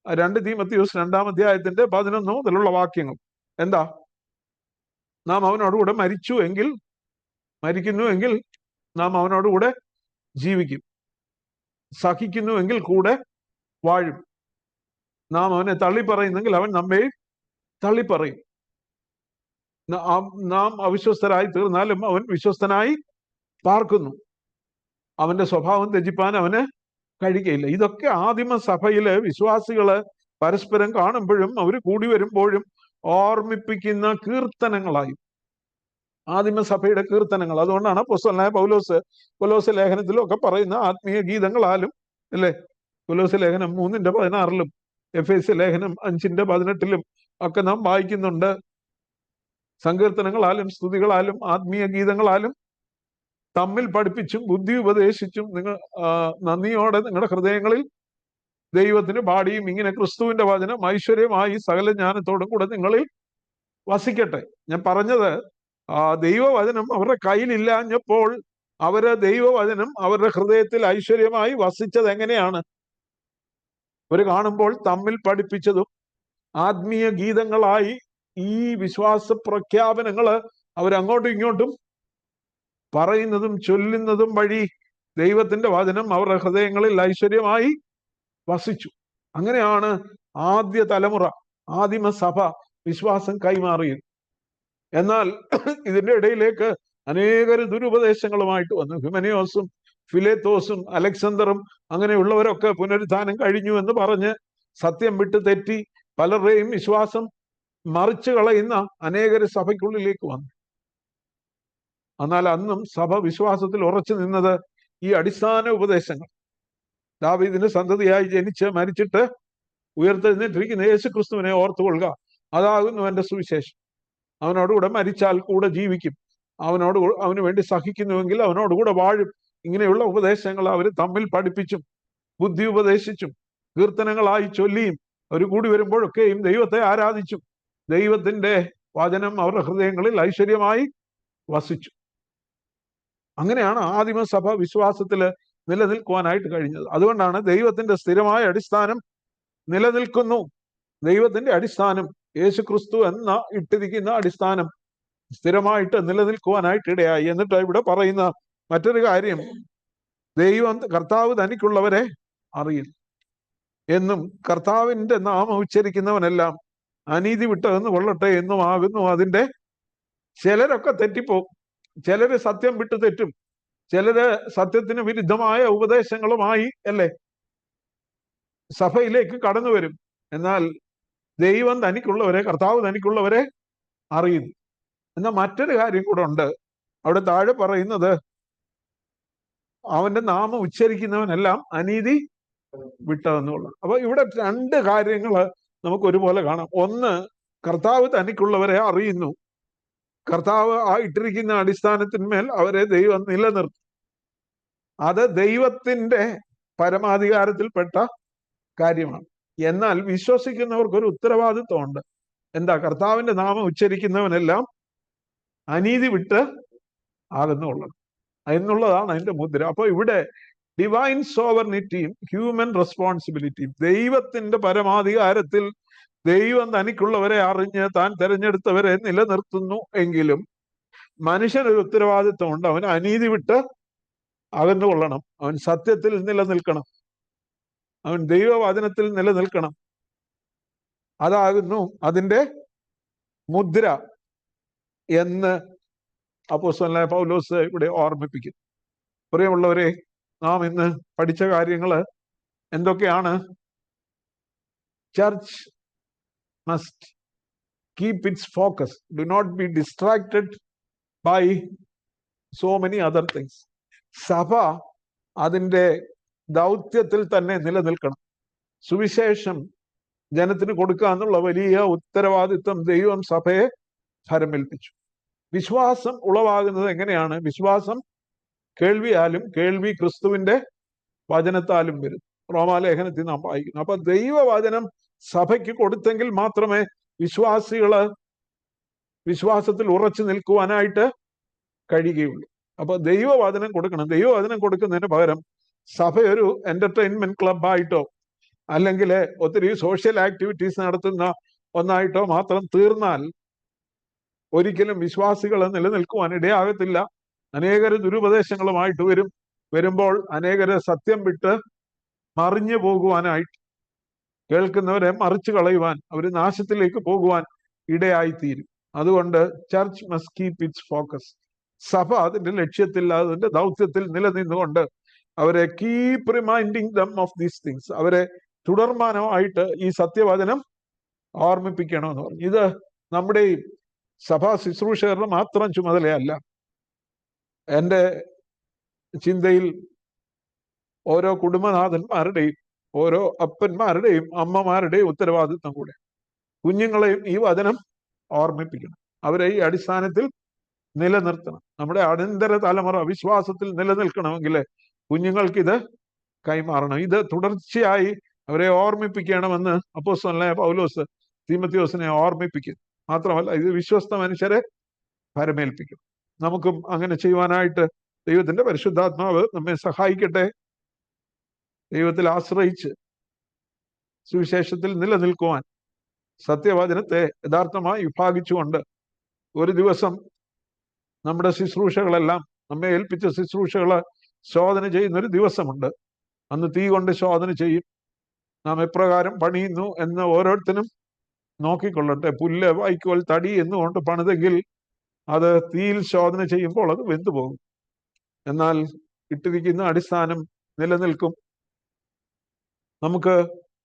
2 തീമോഥെയോസ് 2-ാം അധ്യായത്തിന്റെ 11 മുതലുള്ള വാക്യങ്ങൾ. എന്താ? നാം അവനോടുകൂടെ മരിക്കുന്നുവെങ്കിൽ നാം അവനോടുകൂടെ ജീവിക്കും, സഹിക്കുന്നുവെങ്കിൽ കൂടെ വാഴും. നാം അവനെ തള്ളിപ്പറയുന്നെങ്കിൽ അവൻ നമ്മെ തള്ളിപ്പറയും. നാം അവിശ്വസ്തരായി തീർന്നാലും അവൻ വിശ്വസ്തനായി പാർക്കുന്നു. അവന്റെ സ്വഭാവം ത്യജിപ്പാൻ അവന് കഴിയുകയില്ല. ഇതൊക്കെ ആദിമസഭയിലെ വിശ്വാസികള് പരസ്പരം കാണുമ്പോഴും അവർ കൂടി വരുമ്പോഴും ഓർമ്മിപ്പിക്കുന്ന കീർത്തനങ്ങളായി, ആദിമസഭയുടെ കീർത്തനങ്ങൾ. അതുകൊണ്ടാണ് അപ്പോസ്തലനായ പൗലോസ് ലേഖനത്തിലും ഒക്കെ പറയുന്ന ആത്മീയ ഗീതങ്ങളാലും, അല്ലെ, പൗലോസ് ലേഖനം 3:16 എഫേസ്യ ലേഖനം 5:18 ഒക്കെ നാം വായിക്കുന്നുണ്ട്. സങ്കീർത്തനങ്ങളാലും സ്തുതികളാലും ആത്മീയ ഗീതങ്ങളാലും തമ്മിൽ പഠിപ്പിച്ചും ബുദ്ധി ഉപദേശിച്ചും നിങ്ങൾ നന്ദിയോടെ നിങ്ങളുടെ ഹൃദയങ്ങളിൽ ദൈവത്തിന് പാടിയും ഇങ്ങനെ ക്രിസ്തുവിന്റെ വചനം ഐശ്വര്യമായി സകല ജ്ഞാനത്തോടും കൂടെ നിങ്ങളിൽ വസിക്കട്ടെ. ഞാൻ പറഞ്ഞത്, ദൈവവചനം അവരുടെ കയ്യിലില്ലാഞ്ഞപ്പോൾ അവര് ദൈവവചനം അവരുടെ ഹൃദയത്തിൽ ഐശ്വര്യമായി വസിച്ചത് എങ്ങനെയാണ്? അവർ കാണുമ്പോൾ തമ്മിൽ പഠിപ്പിച്ചതും ആത്മീയ ഗീതങ്ങളായി ഈ വിശ്വാസ പ്രഖ്യാപനങ്ങള് അവരങ്ങോട്ടും ഇങ്ങോട്ടും പറയുന്നതും ചൊല്ലുന്നതും വഴി ദൈവത്തിന്റെ വചനം അവരുടെ ഹൃദയങ്ങളിൽ ഐശ്വര്യമായി വസിച്ചു. അങ്ങനെയാണ് ആദ്യ തലമുറ, ആദിമസഭ വിശ്വാസം കൈമാറിയത്. എന്നാൽ ഇതിന്റെ ഇടയിലേക്ക് അനേകർ ദുരുപദേശങ്ങളുമായിട്ട് വന്നു. ഹ്യൂമനിയോസും ഫിലേത്തോസും അലക്സാണ്ടറും അങ്ങനെയുള്ളവരൊക്കെ പുനരുത്ഥാനം കഴിഞ്ഞു എന്ന് പറഞ്ഞ് സത്യം വിട്ട് തെറ്റി പലരുടെയും വിശ്വാസം മറിച്ചു കളയുന്ന അനേകർ സഭയ്ക്കുള്ളിലേക്ക് വന്നു. എന്നാൽ അന്നും സഭ വിശ്വാസത്തിൽ ഉറച്ചു നിന്നത് ഈ അടിസ്ഥാന ഉപദേശങ്ങൾ, ദാവീദിന്റെ സന്തതിയായി ജനിച്ച് മരിച്ചിട്ട് ഉയർത്തെഴുന്നേറ്റിരിക്കുന്ന യേശു ക്രിസ്തുവിനെ ഓർത്തുകൊള്ളുക, അതാകുന്നു എന്റെ സുവിശേഷം. അവനോടുകൂടെ മരിച്ചാൽ കൂടെ ജീവിക്കും, അവന് വേണ്ടി സഹിക്കുന്നുവെങ്കിൽ അവനോടുകൂടെ വാഴും. ഇങ്ങനെയുള്ള ഉപദേശങ്ങൾ അവർ തമ്മിൽ പഠിപ്പിച്ചും ബുദ്ധി ഉപദേശിച്ചും കീർത്തനങ്ങളായി ചൊല്ലിയും അവർ കൂടി വരുമ്പോഴൊക്കെയും ദൈവത്തെ ആരാധിച്ചു. ദൈവത്തിന്റെ വചനം അവരുടെ ഹൃദയങ്ങളിൽ ഐശ്വര്യമായി വസിച്ചു. അങ്ങനെയാണ് ആദിമസഭ വിശ്വാസത്തില് നിലനിൽക്കുവാനായിട്ട് കഴിഞ്ഞത്. അതുകൊണ്ടാണ് ദൈവത്തിന്റെ സ്ഥിരമായ അടിസ്ഥാനം നിലനിൽക്കുന്നു. ദൈവത്തിന്റെ അടിസ്ഥാനം യേശു ക്രിസ്തു എന്ന ഇട്ടിരിക്കുന്ന അടിസ്ഥാനം സ്ഥിരമായിട്ട് നിലനിൽക്കുവാനായിട്ട് ഇടയായി. എന്നിട്ട് ഇവിടെ പറയുന്ന മറ്റൊരു കാര്യം, കർത്താവ് തനിക്കുള്ളവരെ അറിയില്ല എന്നും കർത്താവിന്റെ നാമം ഉച്ചരിക്കുന്നവനെല്ലാം അനീതി വിട്ടതെന്ന് കൊള്ളട്ടെ എന്നും ആകുന്നു അതിന്റെ ചിലരൊക്കെ തെറ്റിപ്പോകും, ചിലര് സത്യം വിട്ടു തെറ്റും, ചിലര് സത്യത്തിന് വിരുദ്ധമായ ഉപദേശങ്ങളുമായി അല്ലേ സഭയിലേക്ക് കടന്നു വരും. എന്നാൽ ദൈവം തനിക്കുള്ളവരെ, കർത്താവ് തനിക്കുള്ളവരെ അറിയുന്നു. എന്നാൽ മറ്റൊരു കാര്യം കൂടെ ഉണ്ട്. അവിടെ താഴെ പറയുന്നത് അവന്റെ നാമം ഉച്ചരിക്കുന്നവനെല്ലാം അനീതി വിട്ടതെന്നുള്ളത്. അപ്പൊ ഇവിടെ രണ്ട് കാര്യങ്ങൾ നമുക്ക് ഒരുപോലെ കാണാം. ഒന്ന്, കർത്താവ് തനിക്കുള്ളവരെ അറിയുന്നു. കർത്താവ് ആ ഇട്ടിരിക്കുന്ന അടിസ്ഥാനത്തിന്മേൽ അവരെ ദൈവം നിലനിർത്തും. അത് ദൈവത്തിന്റെ പരമാധികാരത്തിൽപ്പെട്ട കാര്യമാണ്. എന്നാൽ വിശ്വസിക്കുന്നവർക്കൊരു ഉത്തരവാദിത്വമുണ്ട്. എന്താ? കർത്താവിന്റെ നാമം ഉച്ചരിക്കുന്നവനെല്ലാം അനീതി വിട്ട് ആകുന്നുള്ളത് എന്നുള്ളതാണ് അതിന്റെ മുദ്ര. അപ്പൊ ഇവിടെ ഡിവൈൻ സോവർണിറ്റിയും ഹ്യൂമൻ റെസ്പോൺസിബിലിറ്റിയും, ദൈവത്തിന്റെ പരമാധികാരത്തിൽ ദൈവം തനിക്കുള്ളവരെ അറിഞ്ഞ് താൻ തെരഞ്ഞെടുത്തവരെ നിലനിർത്തുന്നു എങ്കിലും മനുഷ്യനൊരു ഉത്തരവാദിത്വമുണ്ട്. അവൻ അനീതി വിട്ട് അകന്നുകൊള്ളണം, അവൻ സത്യത്തിൽ നിലനിൽക്കണം, അവൻ ദൈവവചനത്തിൽ നിലനിൽക്കണം. അതാകുന്നു അതിന്റെ മുദ്ര എന്ന് അപ്പോസ്തലനായ പൗലോസ് ഇവിടെ ഓർമ്മിപ്പിക്കുന്നു. പ്രിയമുള്ളവരെ, നാം ഇന്ന് പഠിച്ച കാര്യങ്ങള് എന്തൊക്കെയാണ്? Church must keep its focus, do not be distracted by so many other things. സഭ അതിൻ്റെ ദൗത്യത്തിൽ തന്നെ നിലനിൽക്കണം. സുവിശേഷം ജനത്തിന് കൊടുക്കുക എന്നുള്ള വലിയ ഉത്തരവാദിത്വം ദൈവം സഭയെ ഫലമേൽപ്പിച്ചു. വിശ്വാസം ഉളവാകുന്നത് എങ്ങനെയാണ്? വിശ്വാസം കേൾവിയാലും, കേൾവി ക്രിസ്തുവിന്റെ വചനത്താലും വരും. റോമാലേഖനത്തിൽ നാം വായിക്കുന്നു. അപ്പൊ ദൈവവചനം സഭയ്ക്ക് കൊടുത്തെങ്കിൽ മാത്രമേ വിശ്വാസികള് വിശ്വാസത്തിൽ ഉറച്ചു നിൽക്കുവാനായിട്ട് കഴിയുകയുള്ളൂ. അപ്പൊ ദൈവവചനം കൊടുക്കണം. ദൈവവചനം കൊടുക്കുന്നതിന് പകരം സഭ ഒരു എന്റർടൈൻമെന്റ് ക്ലബായിട്ടോ അല്ലെങ്കിൽ ഒത്തിരി സോഷ്യൽ ആക്ടിവിറ്റീസ് നടത്തുന്ന ഒന്നായിട്ടോ മാത്രം തീർന്നാൽ ഒരിക്കലും വിശ്വാസികൾ നിലനിൽക്കുവാൻ ഇടയാകത്തില്ല. അനേകര് ദുരുപദേശങ്ങളുമായിട്ട് വരുമ്പോൾ അനേകര് സത്യം വിട്ട് മറിഞ്ഞു പോകുവാനായിട്ട്, കേൾക്കുന്നവരെ മറിച്ചു കളയുവാൻ, അവര് നാശത്തിലേക്ക് പോകുവാൻ ഇടയായിത്തീരും. അതുകൊണ്ട് church must keep its focus. സഭ അതിന്റെ ലക്ഷ്യത്തിൽ, അതിന്റെ ദൗത്യത്തിൽ നിലനിന്നുകൊണ്ട് അവരെ keep reminding them of these things, അവരെ തുടർമാനമായിട്ട് ഈ സത്യവചനം ഓർമ്മിപ്പിക്കണമെന്ന് പറഞ്ഞു. ഇത് നമ്മുടെ സഭാ ശുശ്രൂഷകരുടെ മാത്രം ചുമതലയല്ല. എൻ്റെ ചിന്തയിൽ ഓരോ കുടുംബനാഥന്മാരുടെയും, ഓരോ അപ്പന്മാരുടെയും അമ്മമാരുടെയും ഉത്തരവാദിത്വം കൂടെ. കുഞ്ഞുങ്ങളെയും ഈ വചനം ഓർമ്മിപ്പിക്കണം, അവരെ ഈ അടിസ്ഥാനത്തിൽ നിലനിർത്തണം. നമ്മുടെ അനന്തര തലമുറ വിശ്വാസത്തിൽ നിലനിൽക്കണമെങ്കിൽ കുഞ്ഞുങ്ങൾക്കിത് കൈമാറണം. ഇത് തുടർച്ചയായി അവരെ ഓർമ്മിപ്പിക്കണമെന്ന് അപ്പോസ്തലനായ പൗലോസ് തീമോഥെയോസിനെ ഓർമ്മിപ്പിക്കും. മാത്രമല്ല ഇത് വിശ്വസ്ത മനുഷ്യരെ ഫലമേൽപ്പിക്കും. നമുക്കും അങ്ങനെ ചെയ്യുവാനായിട്ട് ദൈവത്തിന്റെ പരിശുദ്ധാത്മാവ് നമ്മെ സഹായിക്കട്ടെ. ദൈവത്തിൽ ആശ്രയിച്ച് സുവിശേഷത്തിൽ നിലനിൽക്കുവാൻ, സത്യവചനത്തെ യഥാർത്ഥമായി വിഭാഗിച്ചുകൊണ്ട് ഒരു ദിവസം നമ്മുടെ ശുശ്രൂഷകളെല്ലാം, നമ്മെ ഏൽപ്പിച്ച ശുശ്രൂഷകള് ശോധന ചെയ്യുന്നൊരു ദിവസമുണ്ട്. അന്ന് തീ കൊണ്ട് ശോധന ചെയ്യും. നാം എപ്രകാരം പണിയുന്നു എന്ന് ഓരോരുത്തരും നോക്കിക്കൊള്ളട്ടെ. പുല്ല്, വൈക്കോൽ, തടി എന്നുകൊണ്ട് പണിതെങ്കിൽ അത് തീയിൽ ശോധന ചെയ്യുമ്പോൾ അത് വെന്തുപോകും. എന്നാൽ ഇട്ടിരിക്കുന്ന അടിസ്ഥാനം നിലനിൽക്കും. നമുക്ക്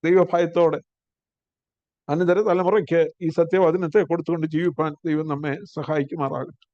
ദൈവഭയത്തോടെ അനന്തര തലമുറയ്ക്ക് ഈ സത്യവചനത്തെ കൊടുത്തുകൊണ്ട് ജീവിപ്പാൻ ദൈവം നമ്മെ സഹായിക്കുമാറാകട്ടെ.